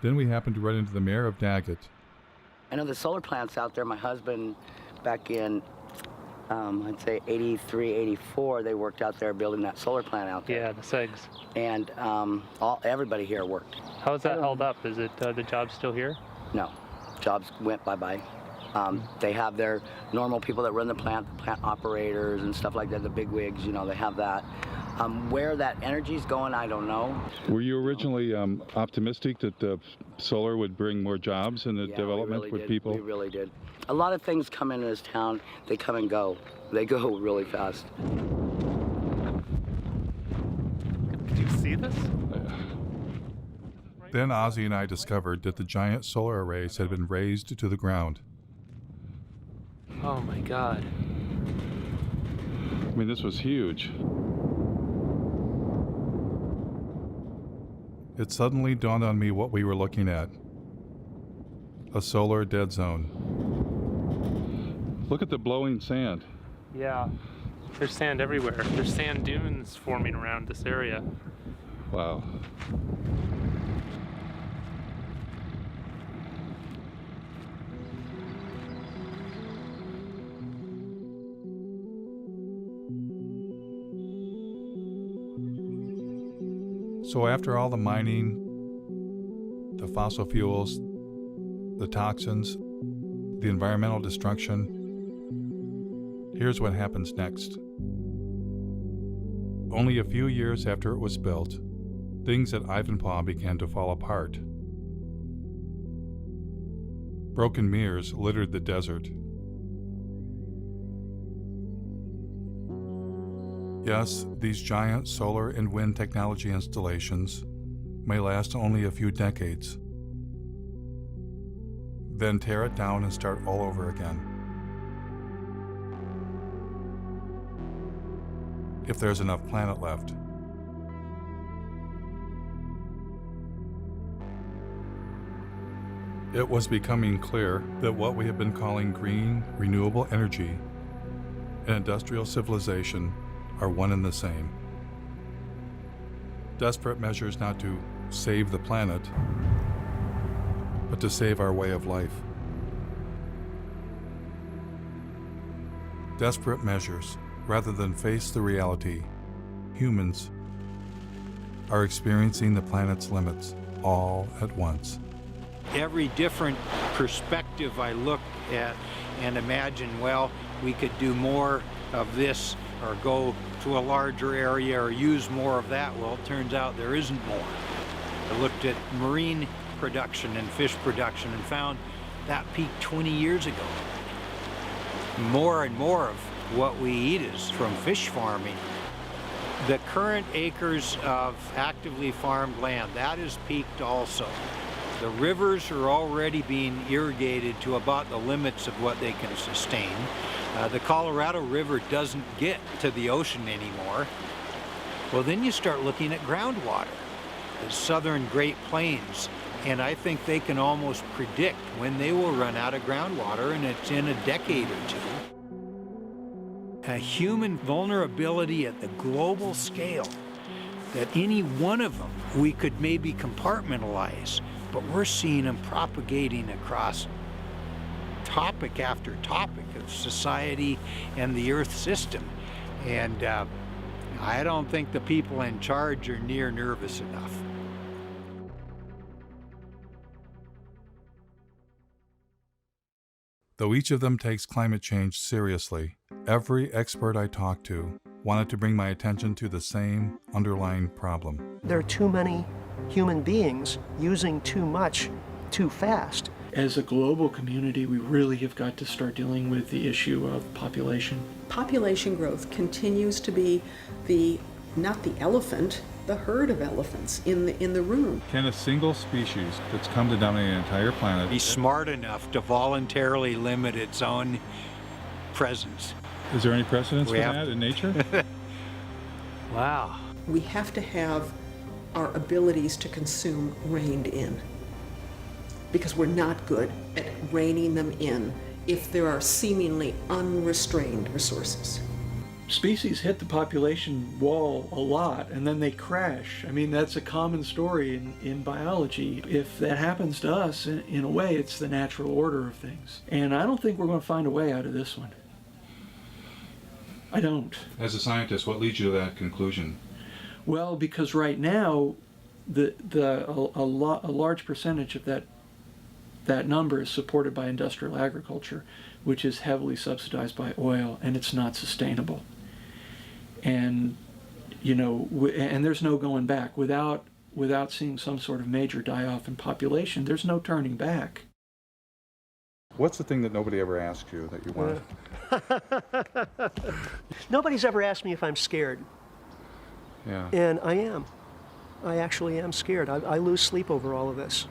Speaker 2: Then we happened to run into the mayor of Daggett.
Speaker 9: I know the solar plants out there. My husband, back in, I'd say 83, 84, they worked out there building that solar plant out there.
Speaker 16: Yeah, the SEGs.
Speaker 9: And everybody here worked.
Speaker 16: How's that held up? Is it the job still here?
Speaker 9: No. Jobs went bye-bye. They have their normal people that run the plant operators and stuff like that, the big wigs, they have that. Where that energy's going, I don't know.
Speaker 2: Were you originally optimistic that solar would bring more jobs in the development with people?
Speaker 9: We really did. A lot of things come into this town, they come and go. They go really fast.
Speaker 16: Did you see this?
Speaker 2: Then Ozzy and I discovered that the giant solar arrays had been razed to the ground.
Speaker 16: Oh my God.
Speaker 2: I mean, this was huge. It suddenly dawned on me what we were looking at. A solar dead zone. Look at the blowing sand.
Speaker 16: Yeah, there's sand everywhere. There's sand dunes forming around this area.
Speaker 2: Wow. So after all the mining, the fossil fuels, the toxins, the environmental destruction, here's what happens next. Only a few years after it was built, things at Ivanpah began to fall apart. Broken mirrors littered the desert. Yes, these giant solar and wind technology installations may last only a few decades, then tear it down and start all over again. If there's enough planet left. It was becoming clear that what we have been calling green, renewable energy and industrial civilization are one and the same. Desperate measures not to save the planet, but to save our way of life. Desperate measures rather than face the reality. Humans are experiencing the planet's limits all at once.
Speaker 1: Every different perspective I look at and imagine, well, we could do more of this or go to a larger area or use more of that. Well, it turns out there isn't more. I looked at marine production and fish production and found that peaked 20 years ago. More and more of what we eat is from fish farming. The current acres of actively farmed land, that is peaked also. The rivers are already being irrigated to about the limits of what they can sustain. The Colorado River doesn't get to the ocean anymore. Well, then you start looking at groundwater, the southern Great Plains, and I think they can almost predict when they will run out of groundwater, and it's in a decade or two. A human vulnerability at the global scale, that any one of them we could maybe compartmentalize, but we're seeing them propagating across topic after topic of society and the Earth system. And I don't think the people in charge are near nervous enough.
Speaker 2: Though each of them takes climate change seriously, every expert I talked to wanted to bring my attention to the same underlying problem.
Speaker 11: There are too many human beings using too much too fast.
Speaker 12: As a global community, we really have got to start dealing with the issue of population.
Speaker 6: Population growth continues to be not the elephant, the herd of elephants in the room.
Speaker 2: Can a single species that's come to dominate an entire planet
Speaker 1: Be smart enough to voluntarily limit its own presence.
Speaker 2: Is there any precedence
Speaker 1: We
Speaker 2: for
Speaker 1: have
Speaker 2: that in nature?
Speaker 1: Wow.
Speaker 6: We have to have our abilities to consume reined in, because we're not good at reining them in if there are seemingly unrestrained resources.
Speaker 12: Species hit the population wall a lot and then they crash. I mean, that's a common story in biology. If that happens to us, in a way, it's the natural order of things. And I don't think we're going to find a way out of this one. I don't.
Speaker 2: As a scientist, what leads you to that conclusion?
Speaker 12: Well, because right now, a large percentage of that number is supported by industrial agriculture, which is heavily subsidized by oil, and it's not sustainable. And and there's no going back. Without seeing some sort of major die-off in population, there's no turning back.
Speaker 2: What's the thing that nobody ever asked you that you want?
Speaker 11: Nobody's ever asked me if I'm scared.
Speaker 2: Yeah.
Speaker 11: And I am. I actually am scared. I lose sleep over all of this.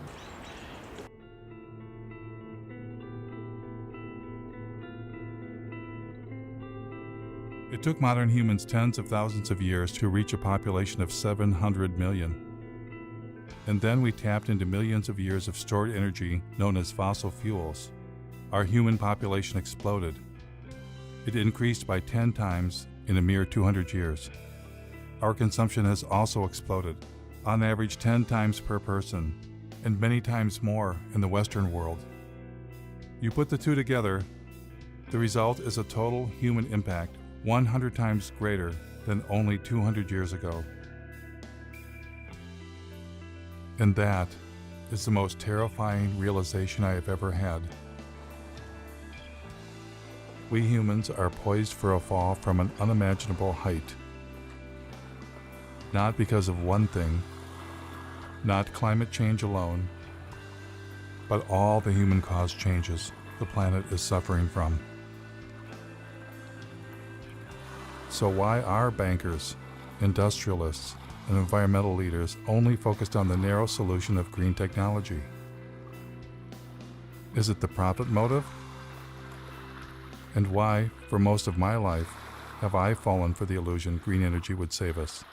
Speaker 2: It took modern humans tens of thousands of years to reach a population of 700 million. And then we tapped into millions of years of stored energy known as fossil fuels. Our human population exploded. It increased by 10 times in a mere 200 years. Our consumption has also exploded, on average 10 times per person, and many times more in the Western world. You put the two together, the result is a total human impact 100 times greater than only 200 years ago. And that is the most terrifying realization I have ever had. We humans are poised for a fall from an unimaginable height. Not because of one thing, not climate change alone, but all the human-caused changes the planet is suffering from. So why are bankers, industrialists, and environmental leaders only focused on the narrow solution of green technology? Is it the profit motive? And why, for most of my life, have I fallen for the illusion green energy would save us?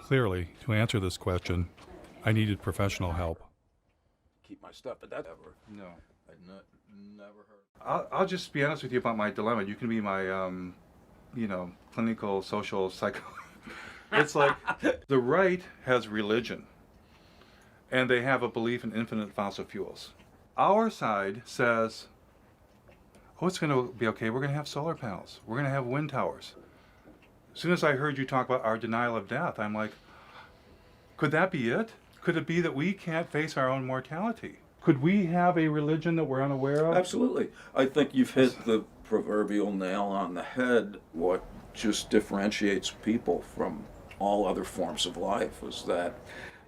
Speaker 2: Clearly, to answer this question, I needed professional help.
Speaker 22: Keep my stuff, but that ever.
Speaker 2: No.
Speaker 22: I
Speaker 3: Never heard.
Speaker 2: I'll just be honest with you about my dilemma. You can be my, clinical social psycho. It's like the right has religion, and they have a belief in infinite fossil fuels. Our side says, oh, it's going to be okay. We're going to have solar panels. We're going to have wind towers. As soon as I heard you talk about our denial of death, I'm like, could that be it? Could it be that we can't face our own mortality? Could we have a religion that we're unaware of?
Speaker 3: Absolutely. I think you've hit the proverbial nail on the head. What just differentiates people from all other forms of life is that,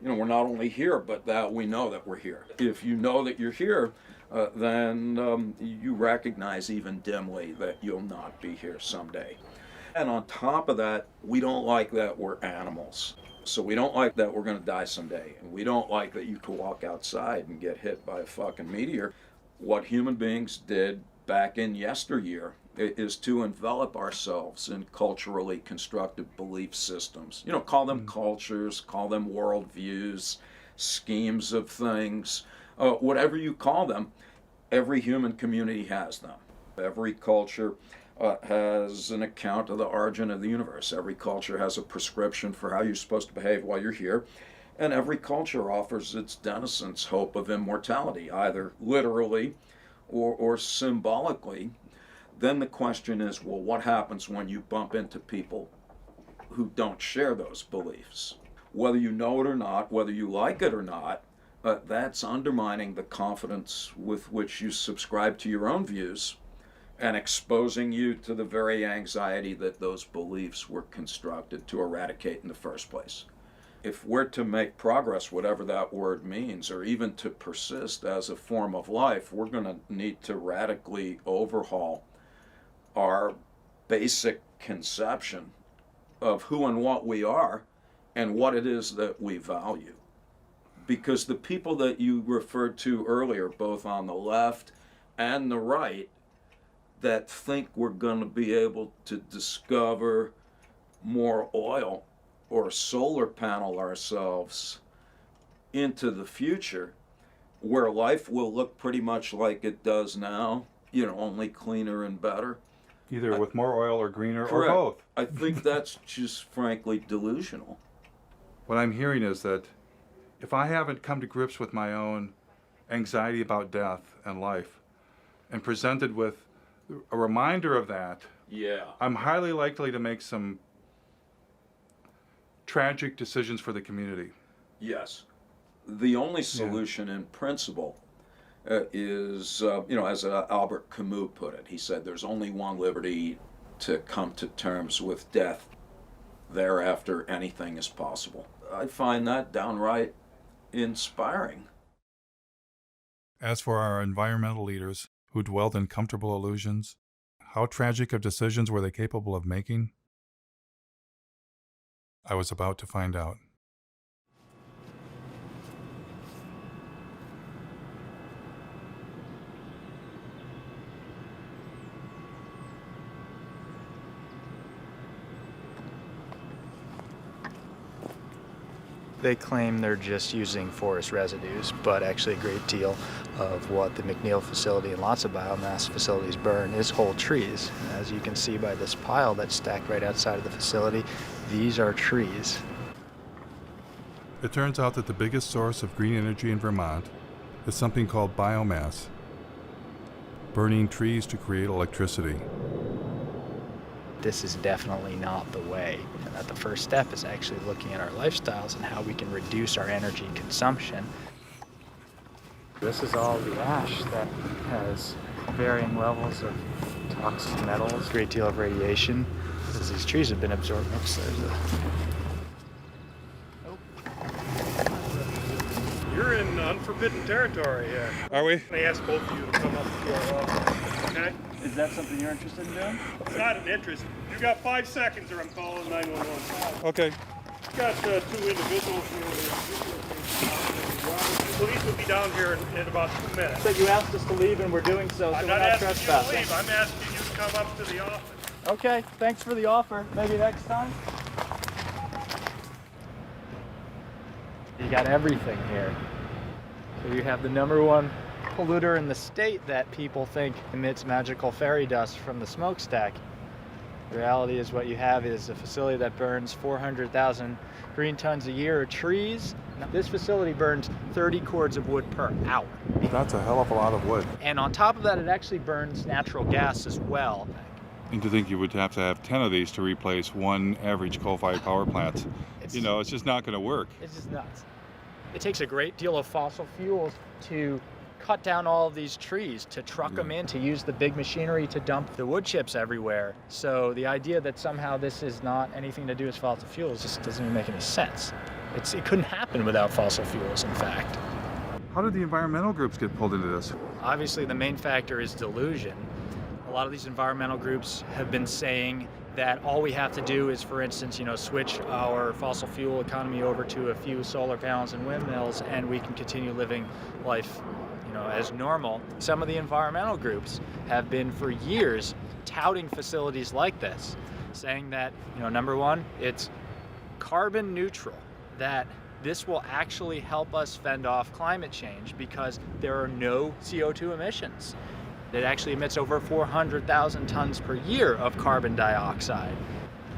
Speaker 3: we're not only here, but that we know that we're here. If you know that you're here, then you recognize even dimly that you'll not be here someday. And on top of that, we don't like that we're animals. So we don't like that we're going to die someday. And we don't like that you could walk outside and get hit by a fucking meteor. What human beings did back in yesteryear is to envelop ourselves in culturally constructed belief systems. Call them cultures, call them worldviews, schemes of things, whatever you call them. Every human community has them. Every culture has an account of the origin of the universe. Every culture has a prescription for how you're supposed to behave while you're here. And every culture offers its denizens hope of immortality, either literally or symbolically. Then the question is, well, what happens when you bump into people who don't share those beliefs? Whether you know it or not, whether you like it or not, that's undermining the confidence with which you subscribe to your own views and exposing you to the very anxiety that those beliefs were constructed to eradicate in the first place. If we're to make progress, whatever that word means, or even to persist as a form of life, we're going to need to radically overhaul our basic conception of who and what we are and what it is that we value. Because the people that you referred to earlier, both on the left and the right, that think we're going to be able to discover more oil or solar panel ourselves into the future, where life will look pretty much like it does now, only cleaner and better.
Speaker 2: Either with more oil or greener
Speaker 3: Correct.
Speaker 2: or both.
Speaker 3: I think that's just frankly delusional.
Speaker 2: What I'm hearing is that if I haven't come to grips with my own anxiety about death and life and presented with a reminder of that, I'm highly likely to make some tragic decisions for the community.
Speaker 3: Yes. The only solution in principle is, as Albert Camus put it, he said, there's only one liberty: to come to terms with death. Thereafter, anything is possible. I find that downright inspiring.
Speaker 2: As for our environmental leaders who dwelled in comfortable illusions, how tragic of decisions were they capable of making? I was about to find out.
Speaker 5: They claim they're just using forest residues, but actually a great deal of what the McNeil facility and lots of biomass facilities burn is whole trees. As you can see by this pile that's stacked right outside of the facility, these are trees.
Speaker 2: It turns out that the biggest source of green energy in Vermont is something called biomass, burning trees to create electricity.
Speaker 5: This is definitely not the way, and that the first step is actually looking at our lifestyles and how we can reduce our energy consumption. This is all the ash that has varying levels of toxic metals, a great deal of radiation, as these trees have been absorbed. Oops,
Speaker 22: You're in unforbidden territory here.
Speaker 2: Are we?
Speaker 22: I ask both of you to come up to our office, okay?
Speaker 5: Is that something you're interested in doing?
Speaker 22: It's not an interest. You got 5 seconds or I'm calling 911.
Speaker 2: Okay.
Speaker 22: You got 2 individuals here. Police will be down here in about 2 minutes.
Speaker 5: But you asked us to leave and we're doing so,
Speaker 22: I'm
Speaker 5: so
Speaker 22: not
Speaker 5: we're not
Speaker 22: asking you to
Speaker 5: trespassing.
Speaker 22: leave. I'm asking you to come up to the office.
Speaker 5: Okay, thanks for the offer. Maybe next time? You got everything here. So you have the #1 polluter in the state that people think emits magical fairy dust from the smokestack. The reality is what you have is a facility that burns 400,000 green tons a year of trees. Now, this facility burns 30 cords of wood per hour.
Speaker 2: That's a hell of a lot of wood.
Speaker 5: And on top of that, it actually burns natural gas as well.
Speaker 2: And to think you would have to have 10 of these to replace one average coal-fired power plant. You know, it's just not going to work.
Speaker 5: It's just nuts. It takes a great deal of fossil fuels to cut down all of these trees, to truck them in, to use the big machinery to dump the wood chips everywhere. So the idea that somehow this is not anything to do with fossil fuels just doesn't even make any sense. It couldn't happen without fossil fuels, in fact.
Speaker 2: How did the environmental groups get pulled into this?
Speaker 5: Obviously, the main factor is delusion. A lot of these environmental groups have been saying that all we have to do is, for instance, switch our fossil fuel economy over to a few solar panels and windmills, and we can continue living life, as normal. Some of the environmental groups have been for years touting facilities like this, saying that, number one, it's carbon neutral, that this will actually help us fend off climate change because there are no CO2 emissions. It actually emits over 400,000 tons per year of carbon dioxide.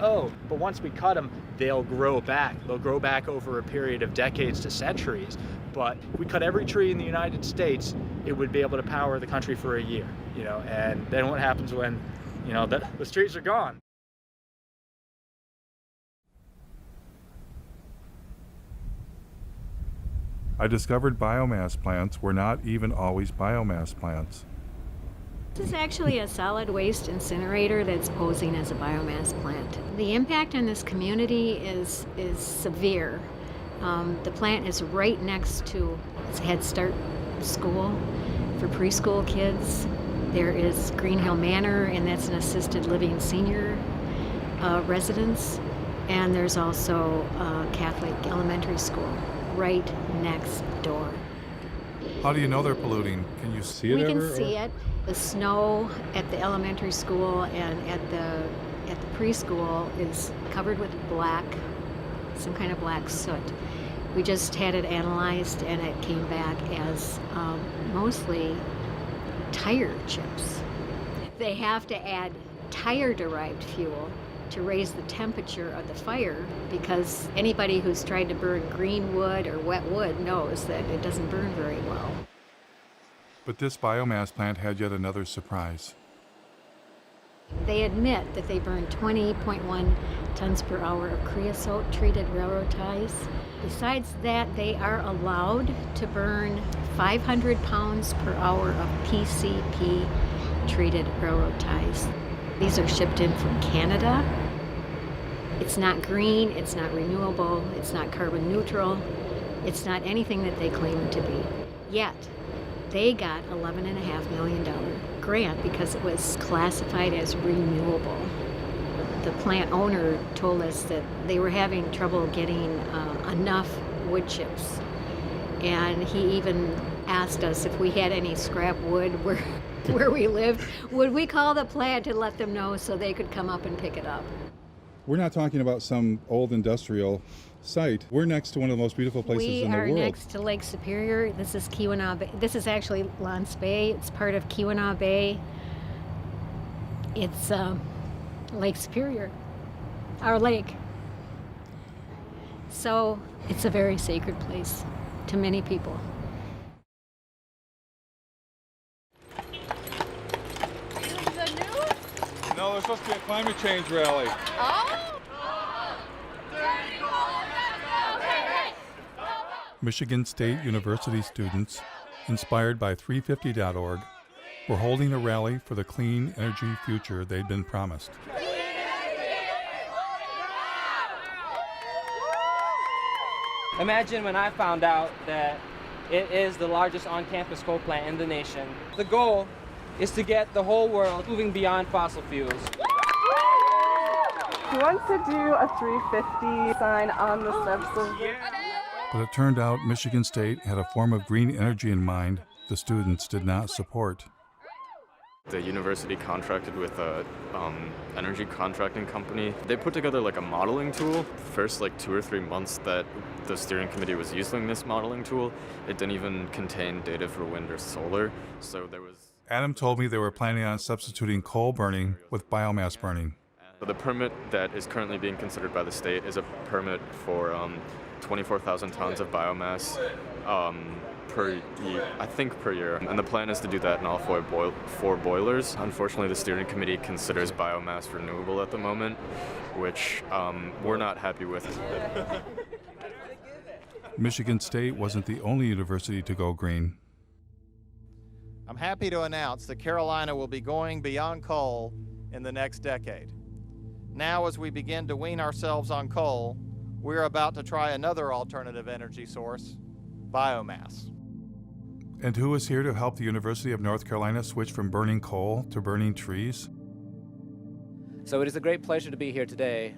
Speaker 5: Oh, but once we cut them, they'll grow back. They'll grow back over a period of decades to centuries. But if we cut every tree in the United States, it would be able to power the country for a year, and then what happens when, the trees are gone?
Speaker 2: I discovered biomass plants were not even always biomass plants.
Speaker 4: This is actually a solid waste incinerator that's posing as a biomass plant. The impact on this community is severe. The plant is right next to Head Start School for preschool kids. There is Green Hill Manor, and that's an assisted living senior residence. And there's also Catholic elementary school right next door.
Speaker 2: How do you know they're polluting? Can you see it
Speaker 4: We
Speaker 2: ever?
Speaker 4: can see it. The snow at the elementary school and at the preschool is covered with black, some kind of black soot. We just had it analyzed, and it came back as mostly tire chips. They have to add tire-derived fuel to raise the temperature of the fire, because anybody who's tried to burn green wood or wet wood knows that it doesn't burn very well.
Speaker 2: But this biomass plant had yet another surprise.
Speaker 4: They admit that they burn 20.1 tons per hour of creosote-treated railroad ties. Besides that, they are allowed to burn 500 pounds per hour of PCP-treated railroad ties. These are shipped in from Canada. It's not green, it's not renewable, it's not carbon neutral, it's not anything that they claim it to be. Yet, they got $11.5 million grant because it was classified as renewable. The plant owner told us that they were having trouble getting enough wood chips. And he even asked us if we had any scrap wood where we lived, would we call the plant and let them know so they could come up and pick it up.
Speaker 2: We're not talking about some old industrial site. We're next to one of the most beautiful places in the world.
Speaker 4: We are next to Lake Superior. This is Keweenaw Bay. This is actually L'Anse Bay. It's part of Keweenaw Bay. It's Lake Superior, our lake. So it's a very sacred place to many people.
Speaker 2: No, there's supposed to be a climate change rally. Michigan State University students, inspired by 350.org, were holding a rally for the clean energy future they'd been promised.
Speaker 8: Imagine when I found out that it is the largest on-campus coal plant in the nation. The goal is to get the whole world moving beyond fossil fuels.
Speaker 10: Who wants to do a 350 sign on the steps of the...
Speaker 2: But it turned out Michigan State had a form of green energy in mind the students did not support.
Speaker 13: The university contracted with a energy contracting company. They put together like a modeling tool. First 2 or 3 months that the steering committee was using this modeling tool, it didn't even contain data for wind or solar. So there was...
Speaker 2: Adam told me they were planning on substituting coal burning with biomass burning.
Speaker 13: The permit that is currently being considered by the state is a permit for 24,000 tons of biomass per year. And the plan is to do that in all four boilers. Unfortunately, the steering committee considers biomass renewable at the moment, which we're not happy with.
Speaker 2: Michigan State wasn't the only university to go green.
Speaker 14: I'm happy to announce that Carolina will be going beyond coal in the next decade. Now, as we begin to wean ourselves on coal, we're about to try another alternative energy source, biomass.
Speaker 2: And who is here to help the University of North Carolina switch from burning coal to burning trees?
Speaker 23: So it is a great pleasure to be here today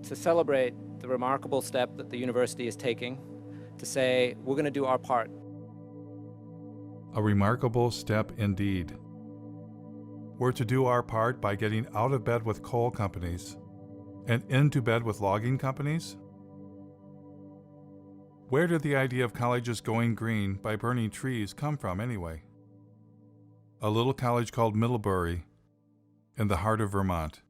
Speaker 23: to celebrate the remarkable step that the university is taking, to say we're going to do our part.
Speaker 2: A remarkable step indeed. We're to do our part by getting out of bed with coal companies and into bed with logging companies? Where did the idea of colleges going green by burning trees come from anyway? A little college called Middlebury in the heart of Vermont.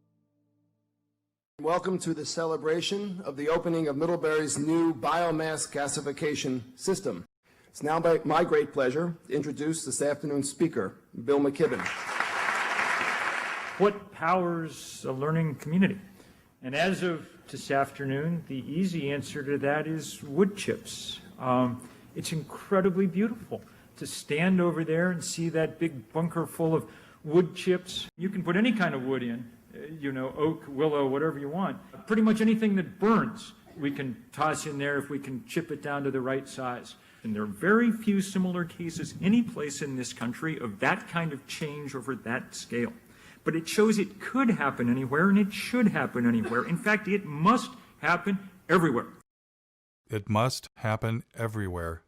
Speaker 24: Welcome to the celebration of the opening of Middlebury's new biomass gasification system. It's now my great pleasure to introduce this afternoon's speaker, Bill McKibben.
Speaker 25: What powers a learning community? And as of this afternoon, the easy answer to that is wood chips. It's incredibly beautiful to stand over there and see that big bunker full of wood chips. You can put any kind of wood in, oak, willow, whatever you want. Pretty much anything that burns, we can toss in there if we can chip it down to the right size. And there are very few similar cases any place in this country of that kind of change over that scale. But it shows it could happen anywhere, and it should happen anywhere. In fact, it must happen everywhere.
Speaker 2: It must happen everywhere.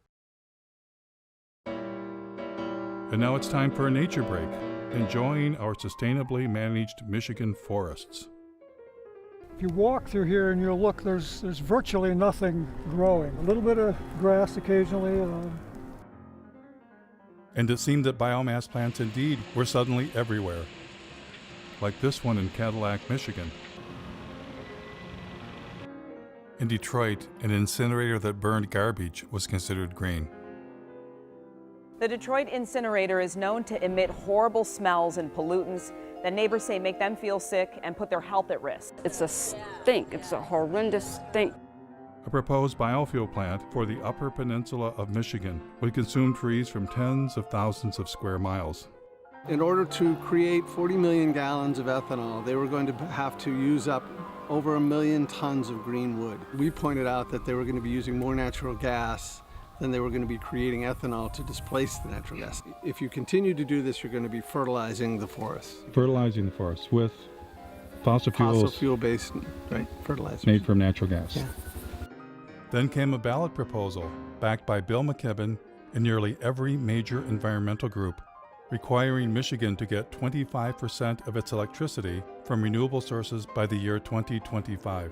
Speaker 2: And now it's time for a nature break, enjoying our sustainably managed Michigan forests.
Speaker 26: If you walk through here and you look, there's virtually nothing growing. A little bit of grass occasionally.
Speaker 2: And it seemed that biomass plants indeed were suddenly everywhere. Like this one in Cadillac, Michigan. In Detroit, an incinerator that burned garbage was considered green.
Speaker 27: The Detroit incinerator is known to emit horrible smells and pollutants that neighbors say make them feel sick and put their health at risk.
Speaker 28: It's a stink. It's a horrendous stink.
Speaker 2: A proposed biofuel plant for the Upper Peninsula of Michigan would consume trees from tens of thousands of square miles.
Speaker 29: In order to create 40 million gallons of ethanol, they were going to have to use up over 1 million tons of green wood. We pointed out that they were going to be using more natural gas than they were going to be creating ethanol to displace the natural gas. If you continue to do this, you're going to be fertilizing the forest.
Speaker 2: Fertilizing the forest with fossil fuels.
Speaker 29: Fossil fuel-based, right, fertilizers.
Speaker 2: Made from natural gas.
Speaker 29: Yeah.
Speaker 2: Then came a ballot proposal backed by Bill McKibben and nearly every major environmental group, requiring Michigan to get 25% of its electricity from renewable sources by the year 2025.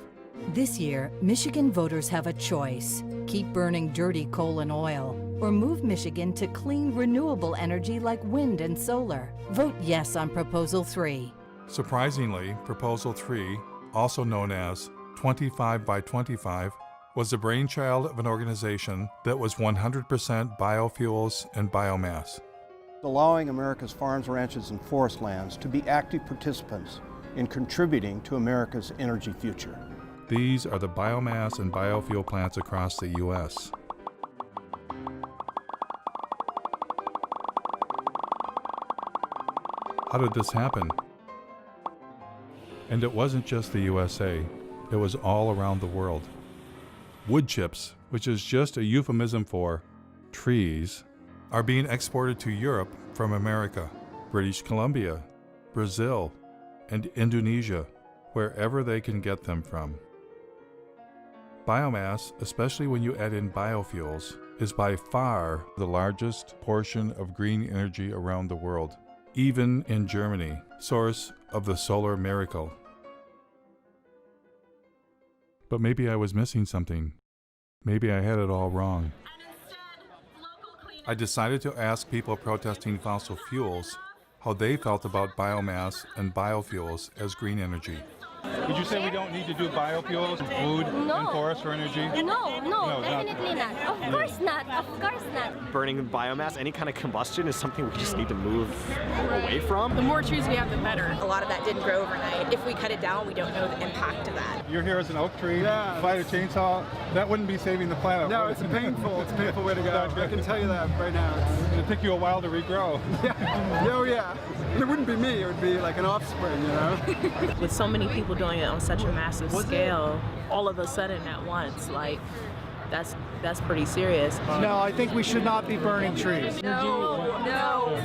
Speaker 30: This year, Michigan voters have a choice. Keep burning dirty coal and oil, or move Michigan to clean, renewable energy like wind and solar. Vote yes on Proposal 3.
Speaker 2: Surprisingly, Proposal 3, also known as 25 by 25, was the brainchild of an organization that was 100% biofuels and biomass.
Speaker 11: Allowing America's farms, ranches, and forest lands to be active participants in contributing to America's energy future.
Speaker 2: These are the biomass and biofuel plants across the U.S. How did this happen? And it wasn't just the USA, it was all around the world. Wood chips, which is just a euphemism for trees, are being exported to Europe from America, British Columbia, Brazil, and Indonesia, wherever they can get them from. Biomass, especially when you add in biofuels, is by far the largest portion of green energy around the world. even in Germany, source of the solar miracle. But maybe I was missing something. Maybe I had it all wrong. I decided to ask people protesting fossil fuels how they felt about biomass and biofuels as green energy. Would you say we don't need to do biofuels, food, and forest for energy?
Speaker 1: No, definitely not. Of course not. Of course not.
Speaker 7: Burning biomass, any kind of combustion is something we just need to move away from.
Speaker 9: The more trees we have, the better. A lot of that didn't grow overnight. If we cut it down, we don't know the impact of that.
Speaker 2: You're here as an oak tree, fight a chainsaw, that wouldn't be saving the planet.
Speaker 29: No, it's painful. It's a painful way to go. I can tell you that right now.
Speaker 2: It'd take you a while to regrow.
Speaker 29: Oh yeah. It wouldn't be me, it would be like an offspring, you know?
Speaker 15: With so many people doing it on such a massive scale, all of a sudden at once, like, that's pretty serious.
Speaker 16: No, I think we should not be burning trees.
Speaker 9: No.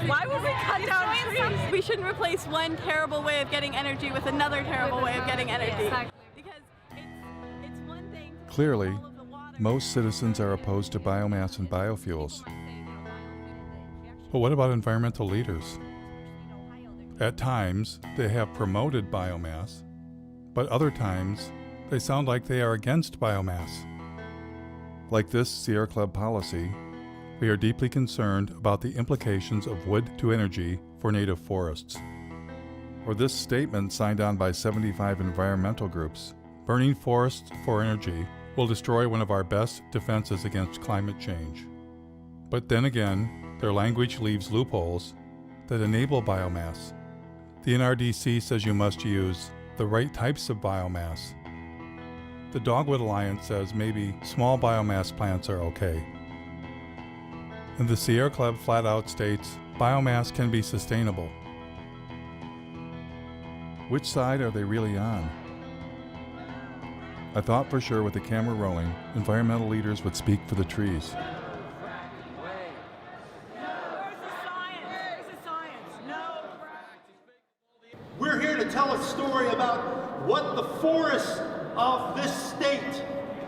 Speaker 9: Why would we cut down trees?
Speaker 17: We shouldn't replace one terrible way of getting energy with another terrible way of getting energy.
Speaker 9: Exactly.
Speaker 17: Because it's one thing.
Speaker 2: Clearly, most citizens are opposed to biomass and biofuels. But what about environmental leaders? At times, they have promoted biomass, but other times, they sound like they are against biomass. Like this Sierra Club policy, we are deeply concerned about the implications of wood to energy for native forests. Or this statement signed on by 75 environmental groups, burning forests for energy will destroy one of our best defenses against climate change. But then again, their language leaves loopholes that enable biomass. The NRDC says you must use the right types of biomass. The Dogwood Alliance says maybe small biomass plants are okay. And the Sierra Club flat out states biomass can be sustainable. Which side are they really on? I thought for sure with the camera rolling, environmental leaders would speak for the trees.
Speaker 16: We're here to tell a story about what the forests of this state,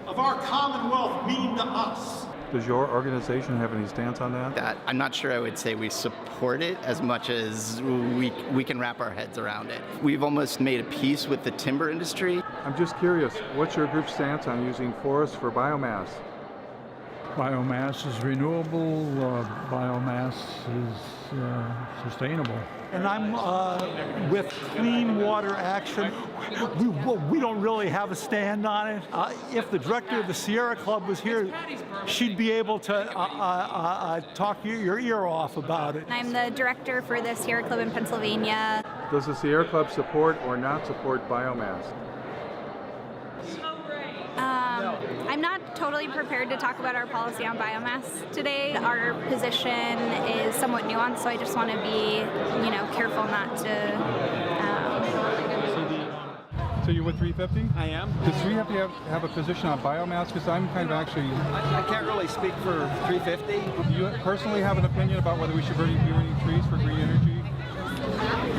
Speaker 16: of our Commonwealth, mean to us.
Speaker 2: Does your organization have any stance on that?
Speaker 18: I'm not sure I would say we support it as much as we can wrap our heads around it. We've almost made a peace with the timber industry.
Speaker 2: I'm just curious, what's your group's stance on using forests for biomass?
Speaker 26: Biomass is renewable, biomass is sustainable.
Speaker 16: And I'm with Clean Water Action. We don't really have a stand on it. If the director of the Sierra Club was here, she'd be able to talk your ear off about it.
Speaker 19: I'm the director for the Sierra Club in Pennsylvania.
Speaker 2: Does the Sierra Club support or not support biomass?
Speaker 19: I'm not totally prepared to talk about our policy on biomass today. Our position is somewhat nuanced, so I just want to be, careful not to.
Speaker 2: So you're with 350?
Speaker 16: I am.
Speaker 2: Does 350 have a position on biomass? Because I'm kind of actually...
Speaker 16: I can't really speak for 350.
Speaker 2: Do you personally have an opinion about whether we should be burning trees for green energy?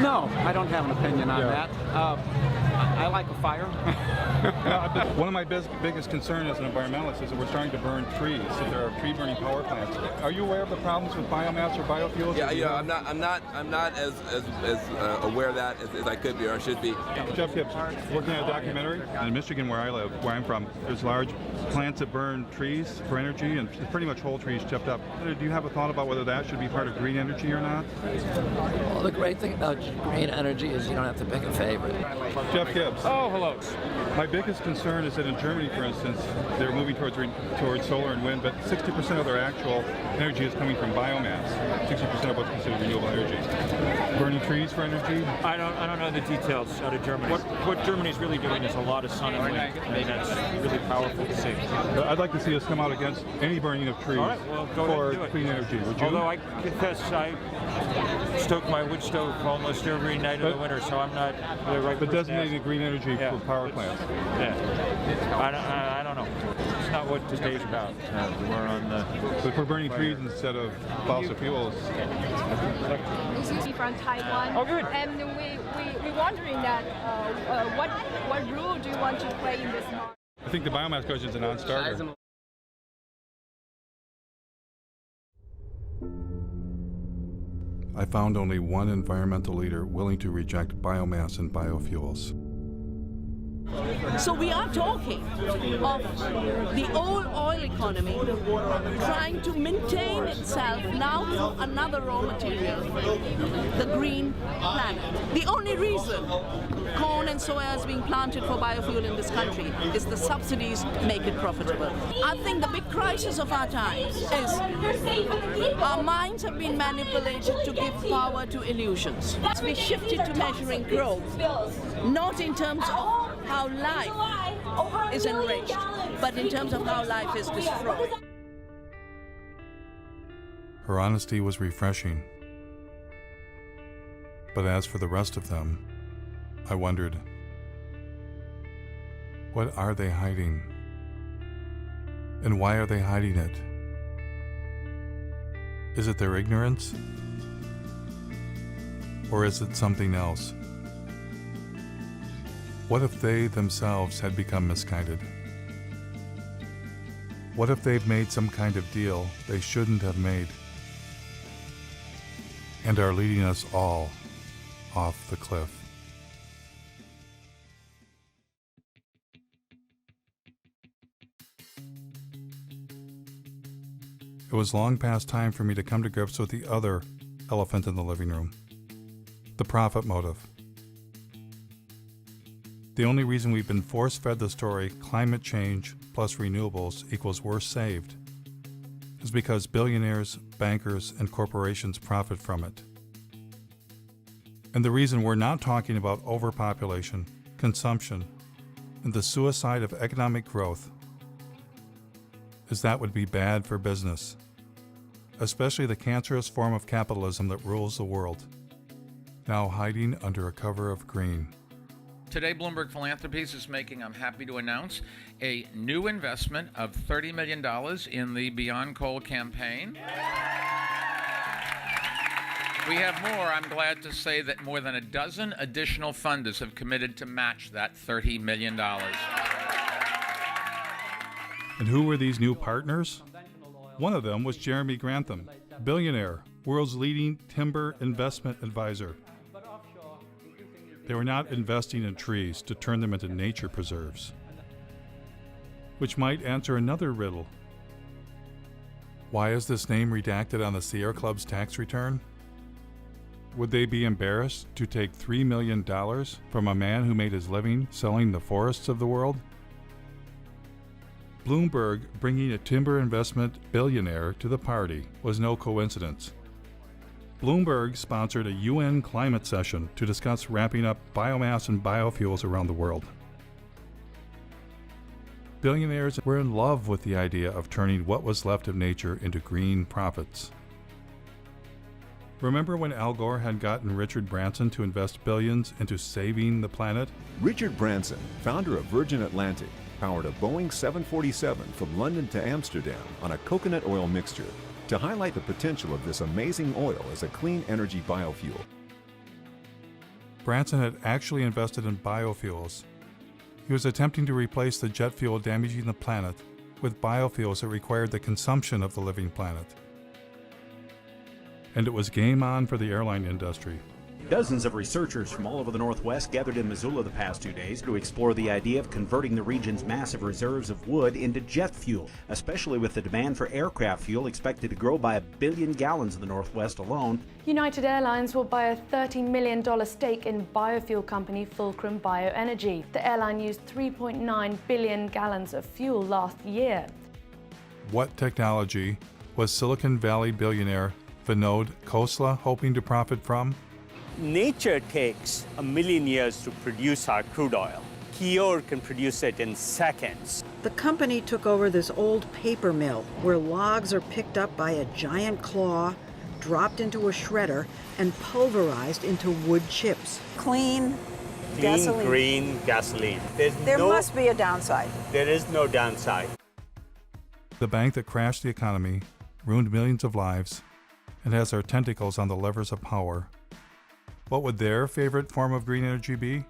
Speaker 16: No, I don't have an opinion on that. I like a fire.
Speaker 2: One of my biggest concerns as an environmentalist is that we're starting to burn trees, that there are tree burning power plants. Are you aware of the problems with biomass or biofuels?
Speaker 20: Yeah, I'm not as aware of that as I could be or I should be.
Speaker 2: Jeff Gibbs, working on a documentary in Michigan, where I live, where I'm from. There's large plants that burn trees for energy, and pretty much whole trees chipped up. Do you have a thought about whether that should be part of green energy or not?
Speaker 21: Well, the great thing about green energy is you don't have to pick a favorite.
Speaker 2: Jeff Gibbs.
Speaker 22: Oh, hello.
Speaker 2: My biggest concern is that in Germany, for instance, they're moving towards solar and wind, but 60% of their actual energy is coming from biomass. 60% of what's considered renewable energy. Burning trees for energy?
Speaker 22: I don't know the details out of Germany. What Germany's really doing is a lot of sun and wind, and that's really powerful to see.
Speaker 2: I'd like to see us come out against any burning of trees for clean energy. Would you?
Speaker 22: Although I confess I stoke my wood stove almost every night of the winter, so I'm not the right.
Speaker 2: But designating green energy for power plants.
Speaker 22: Yeah, I don't know. It's not what today's about. We're on the.
Speaker 2: But if we're burning trees instead of fossil fuels.
Speaker 17: This is from Taiwan.
Speaker 22: Oh, good.
Speaker 17: And we're wondering that what role do you want to play in this market?
Speaker 2: I think the biomass question is a non-starter. I found only one environmental leader willing to reject biomass and biofuels.
Speaker 3: So we are talking of the old oil economy trying to maintain itself now through another raw material, the green planet. The only reason corn and soya is being planted for biofuel in this country is the subsidies make it profitable. I think the big crisis of our times is our minds have been manipulated to give power to illusions. We shifted to measuring growth, not in terms of how life is enriched, but in terms of how life is destroyed.
Speaker 2: Her honesty was refreshing. But as for the rest of them, I wondered, what are they hiding? And why are they hiding it? Is it their ignorance? Or is it something else? What if they themselves had become misguided? What if they've made some kind of deal they shouldn't have made and are leading us all off the cliff? It was long past time for me to come to grips with the other elephant in the living room, the profit motive. The only reason we've been force-fed the story climate change plus renewables equals worse saved is because billionaires, bankers, and corporations profit from it. And the reason we're not talking about overpopulation, consumption, and the suicide of economic growth is that would be bad for business, especially the cancerous form of capitalism that rules the world, now hiding under a cover of green.
Speaker 4: Today, Bloomberg Philanthropies is making, I'm happy to announce, a new investment of $30 million in the Beyond Coal campaign. We have more. I'm glad to say that more than a dozen additional funders have committed to match that $30 million.
Speaker 2: And who were these new partners? One of them was Jeremy Grantham, billionaire, world's leading timber investment advisor. They were not investing in trees to turn them into nature preserves, which might answer another riddle. Why is this name redacted on the Sierra Club's tax return? Would they be embarrassed to take $3 million from a man who made his living selling the forests of the world? Bloomberg bringing a timber investment billionaire to the party was no coincidence. Bloomberg sponsored a UN climate session to discuss ramping up biomass and biofuels around the world. Billionaires were in love with the idea of turning what was left of nature into green profits. Remember when Al Gore had gotten Richard Branson to invest billions into saving the planet?
Speaker 5: Richard Branson, founder of Virgin Atlantic, powered a Boeing 747 from London to Amsterdam on a coconut oil mixture to highlight the potential of this amazing oil as a clean energy biofuel.
Speaker 2: Branson had actually invested in biofuels. He was attempting to replace the jet fuel damaging the planet with biofuels that required the consumption of the living planet. And it was game on for the airline industry.
Speaker 6: Dozens of researchers from all over the Northwest gathered in Missoula the past 2 days to explore the idea of converting the region's massive reserves of wood into jet fuel, especially with the demand for aircraft fuel expected to grow by 1 billion gallons in the Northwest alone.
Speaker 8: United Airlines will buy a $30 million stake in biofuel company Fulcrum Bioenergy. The airline used 3.9 billion gallons of fuel last year.
Speaker 2: What technology was Silicon Valley billionaire Vinod Khosla hoping to profit from?
Speaker 10: Nature takes 1 million years to produce our crude oil. Kior can produce it in seconds.
Speaker 12: The company took over this old paper mill where logs are picked up by a giant claw, dropped into a shredder, and pulverized into wood chips.
Speaker 10: Clean
Speaker 12: gasoline.
Speaker 10: Green gasoline.
Speaker 12: There must be a downside.
Speaker 10: There is no downside.
Speaker 2: The bank that crashed the economy, ruined millions of lives, and has their tentacles on the levers of power. What would their favorite form of green energy be?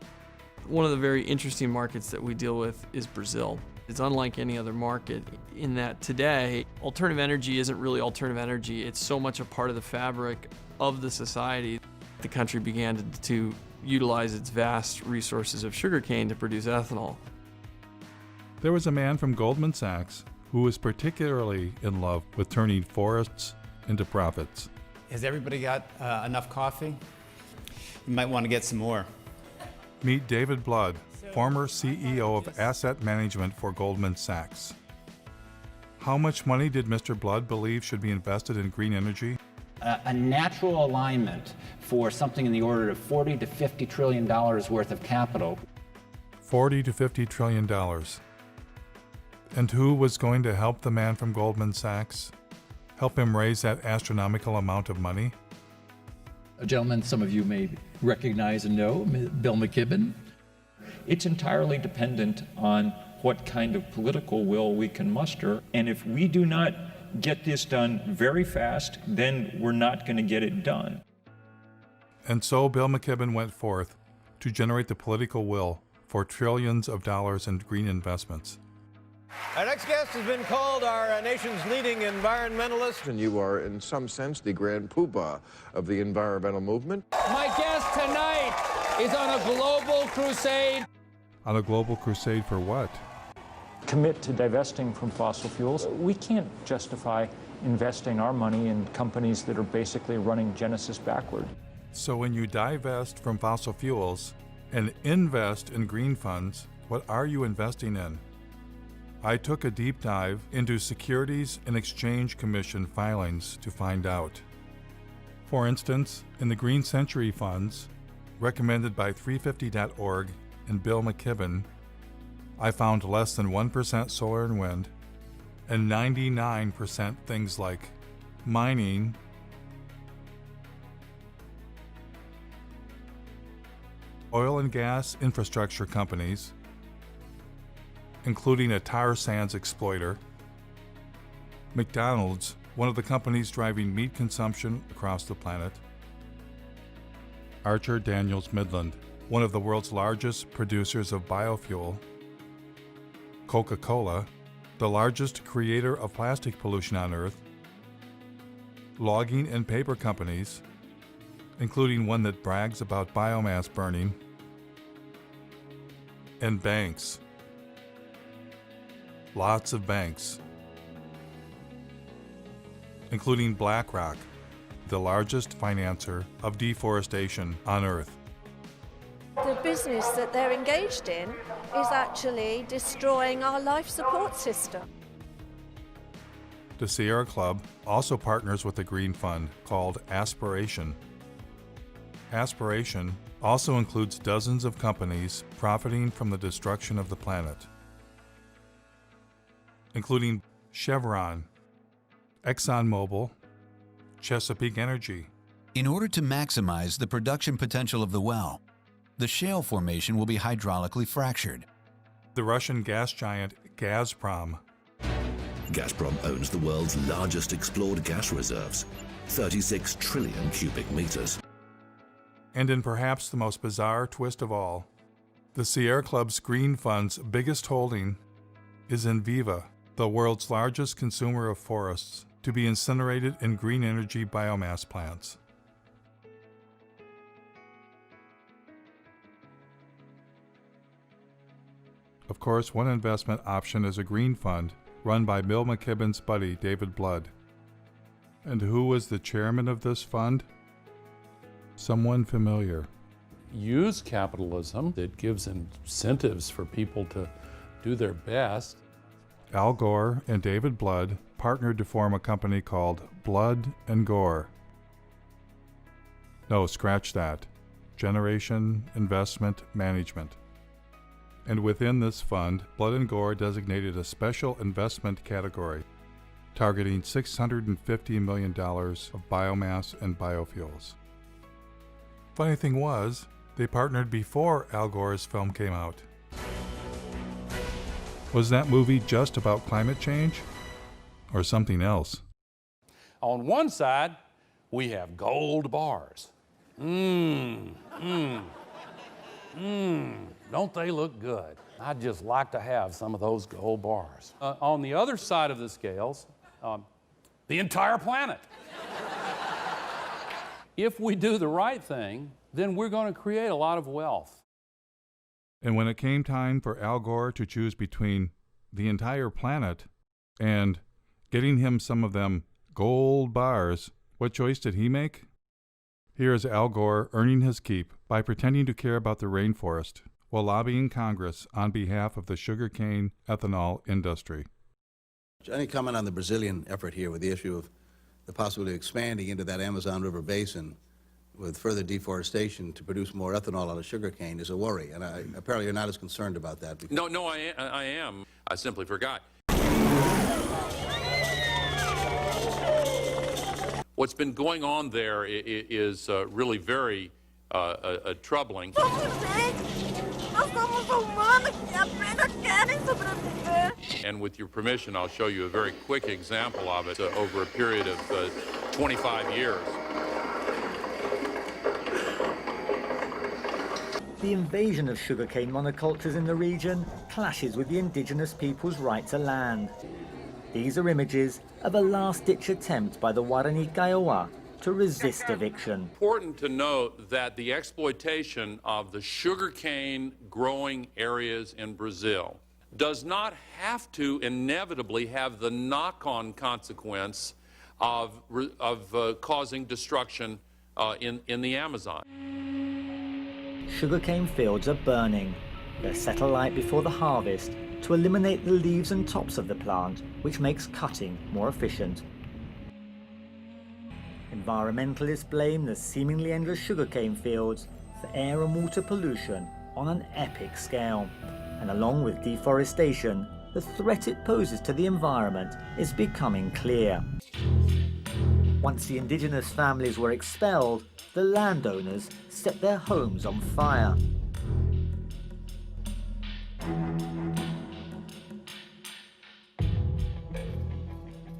Speaker 13: One of the very interesting markets that we deal with is Brazil. It's unlike any other market in that today, alternative energy isn't really alternative energy. It's so much a part of the fabric of the society. The country began to utilize its vast resources of sugarcane to produce ethanol.
Speaker 2: There was a man from Goldman Sachs who was particularly in love with turning forests into profits.
Speaker 1: Has everybody got enough coffee? You might want to get some more.
Speaker 2: Meet David Blood, former CEO of asset management for Goldman Sachs. How much money did Mr. Blood believe should be invested in green energy?
Speaker 7: A natural alignment for something in the order of $40 to $50 trillion worth of capital.
Speaker 2: $40 to $50 trillion. And who was going to help the man from Goldman Sachs? Help him raise that astronomical amount of money?
Speaker 11: A gentleman some of you may recognize and know, Bill McKibben. It's entirely dependent on what kind of political will we can muster. And if we do not get this done very fast, then we're not going to get it done.
Speaker 2: And so Bill McKibben went forth to generate the political will for trillions of dollars in green investments.
Speaker 14: Our next guest has been called our nation's leading environmentalist.
Speaker 23: And you are, in some sense, the grand poobah of the environmental movement.
Speaker 14: My guest tonight is on a global crusade.
Speaker 2: On a global crusade for what?
Speaker 24: Commit to divesting from fossil fuels. We can't justify investing our money in companies that are basically running Genesis backward.
Speaker 2: So when you divest from fossil fuels and invest in green funds, what are you investing in? I took a deep dive into Securities and Exchange Commission filings to find out. For instance, in the Green Century funds, recommended by 350.org and Bill McKibben, I found less than 1% solar and wind, and 99% things like mining, oil and gas infrastructure companies, including a tar sands exploiter, McDonald's, one of the companies driving meat consumption across the planet, Archer Daniels Midland, one of the world's largest producers of biofuel, Coca-Cola, the largest creator of plastic pollution on Earth, logging and paper companies, including one that brags about biomass burning, and banks. Lots of banks, including BlackRock, the largest financer of deforestation on Earth.
Speaker 25: The business that they're engaged in is actually destroying our life support system.
Speaker 2: The Sierra Club also partners with a green fund called Aspiration. Aspiration also includes dozens of companies profiting from the destruction of the planet, including Chevron, ExxonMobil, Chesapeake Energy.
Speaker 27: In order to maximize the production potential of the well, the shale formation will be hydraulically fractured.
Speaker 2: The Russian gas giant Gazprom.
Speaker 28: Gazprom owns the world's largest explored gas reserves, 36 trillion cubic meters.
Speaker 2: And in perhaps the most bizarre twist of all, the Sierra Club's Green Fund's biggest holding is Enviva, the world's largest consumer of forests, to be incinerated in green energy biomass plants. Of course, one investment option is a green fund run by Bill McKibben's buddy David Blood. And who was the chairman of this fund? Someone familiar.
Speaker 30: Use capitalism that gives incentives for people to do their best.
Speaker 2: Al Gore and David Blood partnered to form a company called Blood and Gore. No, scratch that. Generation Investment Management. And within this fund, Blood and Gore designated a special investment category, targeting $650 million of biomass and biofuels. Funny thing was, they partnered before Al Gore's film came out. Was that movie just about climate change? Or something else?
Speaker 30: On one side, we have gold bars. Don't they look good? I'd just like to have some of those gold bars. On the other side of the scales, the entire planet. If we do the right thing, then we're going to create a lot of wealth.
Speaker 2: And when it came time for Al Gore to choose between the entire planet and getting him some of them gold bars, what choice did he make? Here is Al Gore earning his keep by pretending to care about the rainforest while lobbying Congress on behalf of the sugarcane ethanol industry.
Speaker 9: Any comment on the Brazilian effort here with the issue of the possibility of expanding into that Amazon River basin with further deforestation to produce more ethanol out of sugarcane is a worry, and apparently you're not as concerned about that.
Speaker 15: No, I am. I simply forgot. What's been going on there is really very troubling. And with your permission, I'll show you a very quick example of it over a period of 25 years.
Speaker 16: The invasion of sugarcane monocultures in the region clashes with the indigenous people's right to land. These are images of a last-ditch attempt by the Guarani Kaiowá to resist eviction.
Speaker 15: Important to note that the exploitation of the sugarcane growing areas in Brazil does not have to inevitably have the knock-on consequence of causing destruction in the Amazon.
Speaker 16: Sugarcane fields are burning. They set alight before the harvest to eliminate the leaves and tops of the plant, which makes cutting more efficient. Environmentalists blame the seemingly endless sugarcane fields for air and water pollution on an epic scale. And along with deforestation, the threat it poses to the environment is becoming clear. Once the indigenous families were expelled, the landowners set their homes on fire.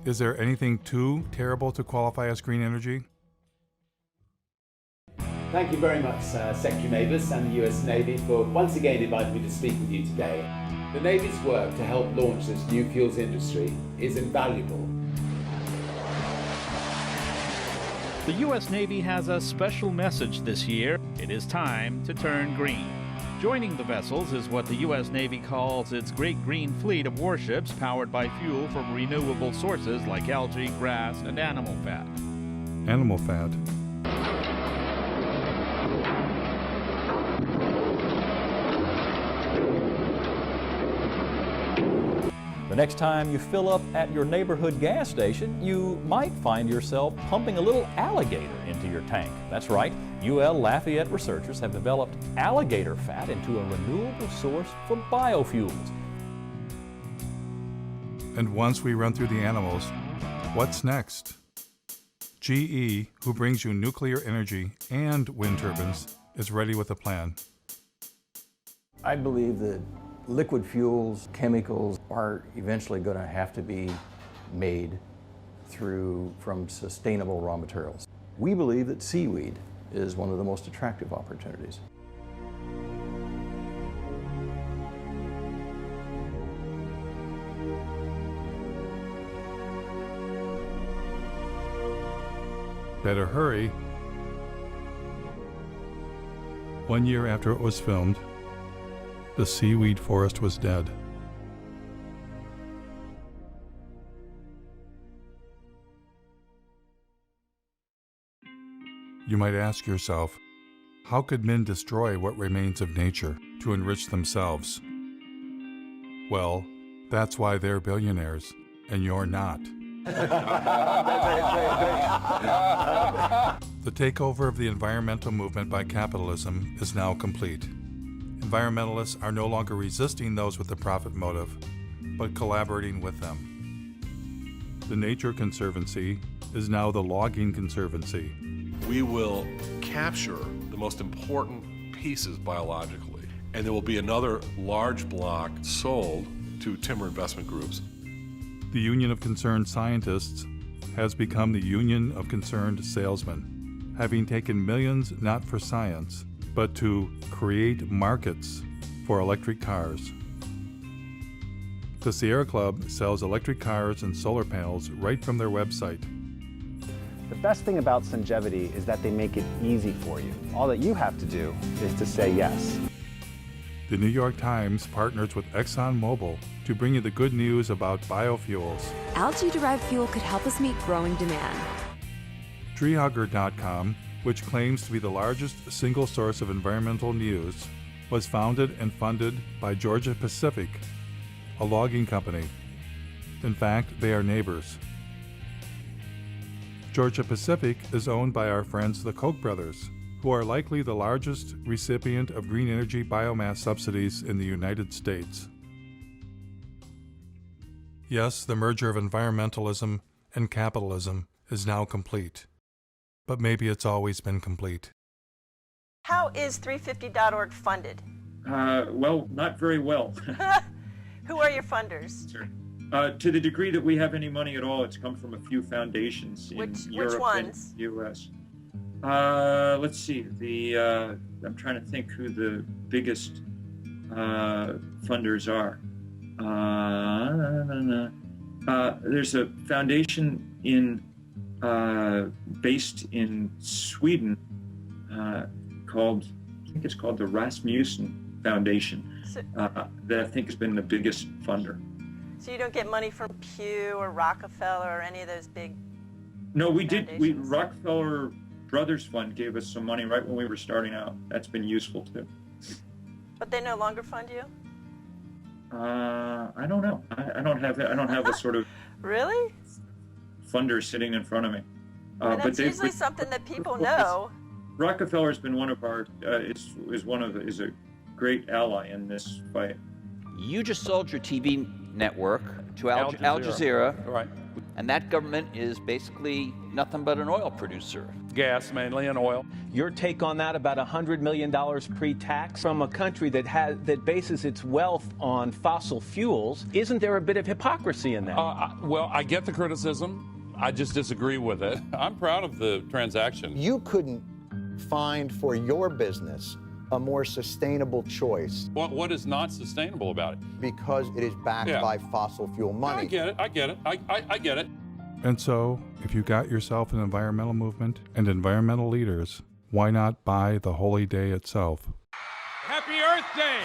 Speaker 2: Is there anything too terrible to qualify as green energy?
Speaker 18: Thank you very much, Secretary Mabus and the US Navy for once again inviting me to speak with you today. The Navy's work to help launch this new fuels industry is invaluable.
Speaker 19: The U.S. Navy has a special message this year. It is time to turn green. Joining the vessels is what the U.S. Navy calls its Great Green Fleet of warships powered by fuel from renewable sources like algae, grass, and animal fat.
Speaker 2: Animal fat.
Speaker 20: The next time you fill up at your neighborhood gas station, you might find yourself pumping a little alligator into your tank. That's right, UL Lafayette researchers have developed alligator fat into a renewable source for biofuels.
Speaker 2: And once we run through the animals, what's next? GE, who brings you nuclear energy and wind turbines, is ready with a plan.
Speaker 21: I believe that liquid fuels, chemicals are eventually going to have to be made from sustainable raw materials. We believe that seaweed is one of the most attractive opportunities.
Speaker 2: Better hurry. 1 year after it was filmed, the seaweed forest was dead. You might ask yourself, how could men destroy what remains of nature to enrich themselves? Well, that's why they're billionaires, and you're not. The takeover of the environmental movement by capitalism is now complete. Environmentalists are no longer resisting those with the profit motive, but collaborating with them. The Nature Conservancy is now the Logging Conservancy.
Speaker 22: We will capture the most important pieces biologically, and there will be another large block sold to timber investment groups.
Speaker 2: The Union of Concerned Scientists has become the Union of Concerned Salesmen, having taken millions not for science, but to create markets for electric cars. The Sierra Club sells electric cars and solar panels right from their website.
Speaker 3: The best thing about Sungevity is that they make it easy for you. All that you have to do is to say yes.
Speaker 2: The New York Times partners with ExxonMobil to bring you the good news about biofuels.
Speaker 4: Algae-derived fuel could help us meet growing demand.
Speaker 2: Treehugger.com, which claims to be the largest single source of environmental news, was founded and funded by Georgia Pacific, a logging company. In fact, they are neighbors. Georgia Pacific is owned by our friends the Koch brothers, who are likely the largest recipient of green energy biomass subsidies in the United States. Yes, the merger of environmentalism and capitalism is now complete, but maybe it's always been complete.
Speaker 5: How is 350.org funded?
Speaker 24: Well, not very well.
Speaker 5: Who are your funders?
Speaker 24: To the degree that we have any money at all, it's come from a few foundations in Europe
Speaker 5: which ones?
Speaker 24: and the U.S. Let's see. I'm trying to think who the biggest funders are. There's a foundation based in Sweden called, I think it's called the Rasmussen Foundation, that I think has been the biggest funder.
Speaker 5: So you don't get money from Pew or Rockefeller or any of those big
Speaker 24: No, we did. Rockefeller Brothers Fund gave us some money right when we were starting out. That's been useful too.
Speaker 5: But they no longer fund you?
Speaker 24: I don't know. I don't have a sort of
Speaker 5: Really?
Speaker 24: funder sitting in front of me.
Speaker 5: That's usually something that people know.
Speaker 24: Rockefeller's been one of our is a great ally in this fight.
Speaker 6: You just sold your TV network to Al Jazeera.
Speaker 30: Right.
Speaker 6: And that government is basically nothing but an oil producer.
Speaker 30: Gas mainly and oil.
Speaker 8: Your take on that, about $100 million pre-tax from a country that bases its wealth on fossil fuels. Isn't there a bit of hypocrisy in that?
Speaker 30: Well, I get the criticism. I just disagree with it. I'm proud of the transaction.
Speaker 10: You couldn't find for your business a more sustainable choice.
Speaker 30: What is not sustainable about it?
Speaker 10: Because it is backed by fossil fuel money.
Speaker 30: I get it. I get it.
Speaker 2: And so, if you got yourself an environmental movement and environmental leaders, why not buy the holy day itself?
Speaker 24: Happy Earth Day!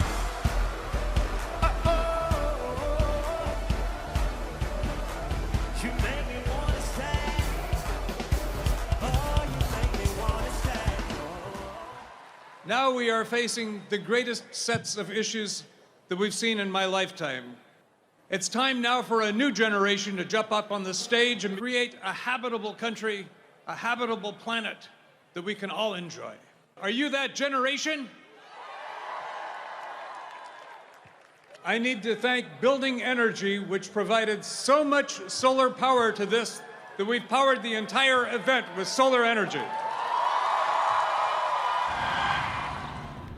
Speaker 12: Now we are facing the greatest sets of issues that we've seen in my lifetime. It's time now for a new generation to jump up on the stage and create a habitable country, a habitable planet that we can all enjoy. Are you that generation? I need to thank Building Energy, which provided so much solar power to this that we've powered the entire event with solar energy.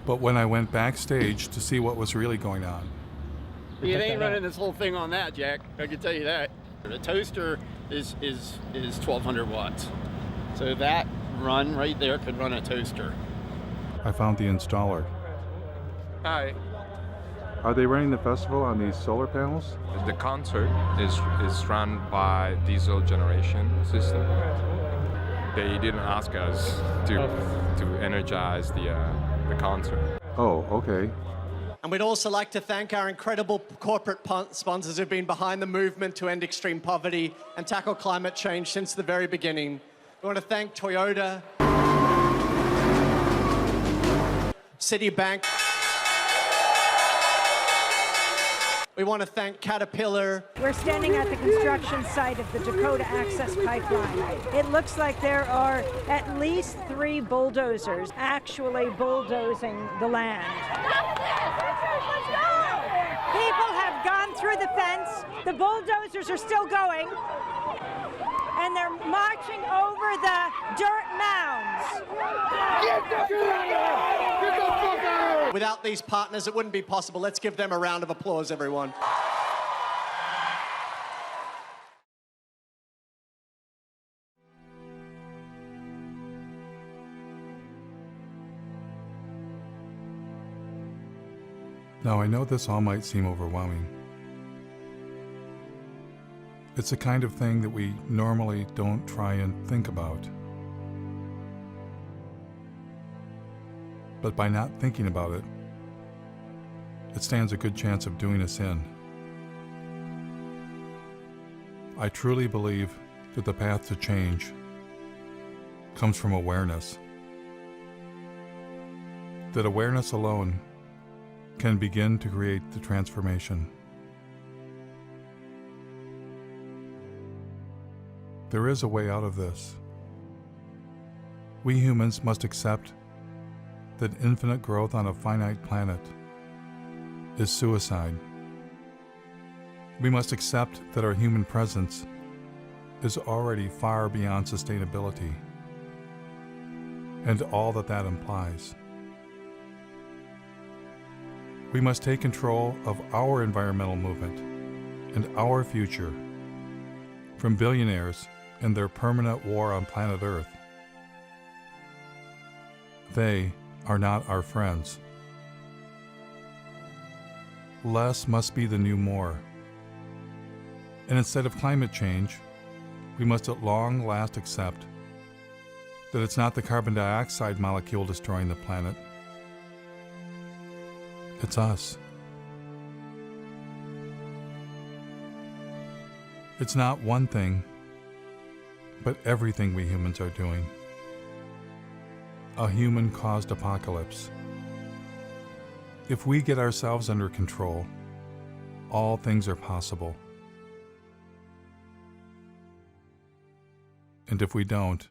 Speaker 2: But when I went backstage to see what was really going on,
Speaker 17: You ain't running this whole thing on that, Jack. I can tell you that. The toaster is 1,200 watts. So that run right there could run a toaster.
Speaker 2: I found the installer.
Speaker 26: Hi.
Speaker 2: Are they running the festival on these solar panels?
Speaker 26: The concert is run by diesel generation system. They didn't ask us to energize the concert.
Speaker 2: Oh, okay.
Speaker 29: And we'd also like to thank our incredible corporate sponsors who've been behind the movement to end extreme poverty and tackle climate change since the very beginning. We want to thank Toyota, Citibank. We want to thank Caterpillar.
Speaker 31: We're standing at the construction site of the Dakota Access Pipeline. It looks like there are at least 3 bulldozers actually bulldozing the land. People have gone through the fence. The bulldozers are still going. And they're marching over the dirt mounds.
Speaker 29: Get the fuck out! Without these partners, it wouldn't be possible. Let's give them a round of applause, everyone.
Speaker 2: Now I know this all might seem overwhelming. It's the kind of thing that we normally don't try and think about. But by not thinking about it, it stands a good chance of doing us in. I truly believe that the path to change comes from awareness. That awareness alone can begin to create the transformation. There is a way out of this. We humans must accept that infinite growth on a finite planet is suicide. We must accept that our human presence is already far beyond sustainability and all that that implies. We must take control of our environmental movement and our future from billionaires and their permanent war on planet Earth. They are not our friends. Less must be the new more. And instead of climate change, we must at long last accept that it's not the carbon dioxide molecule destroying the planet. It's us. It's not one thing, but everything we humans are doing. A human-caused apocalypse. If we get ourselves under control, all things are possible. And if we don't,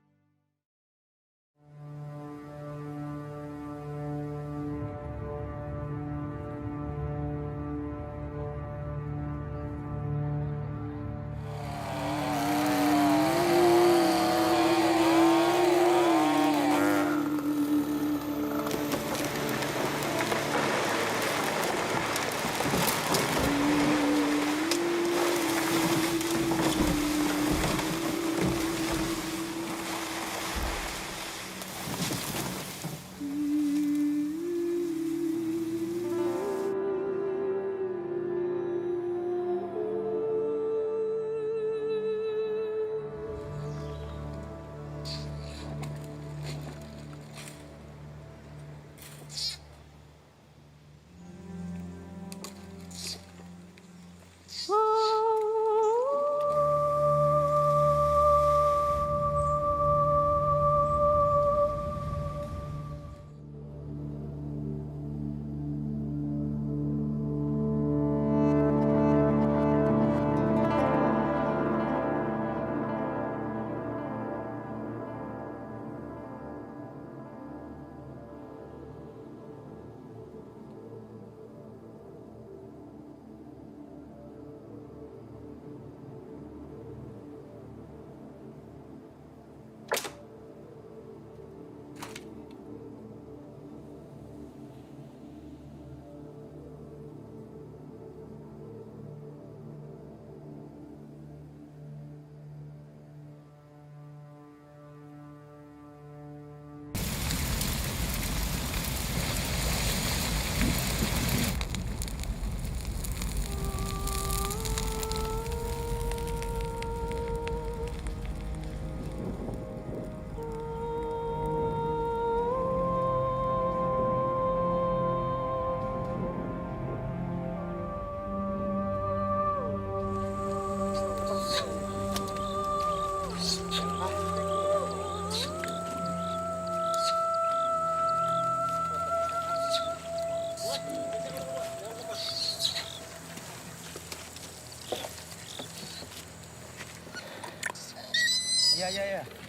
Speaker 1: Yeah.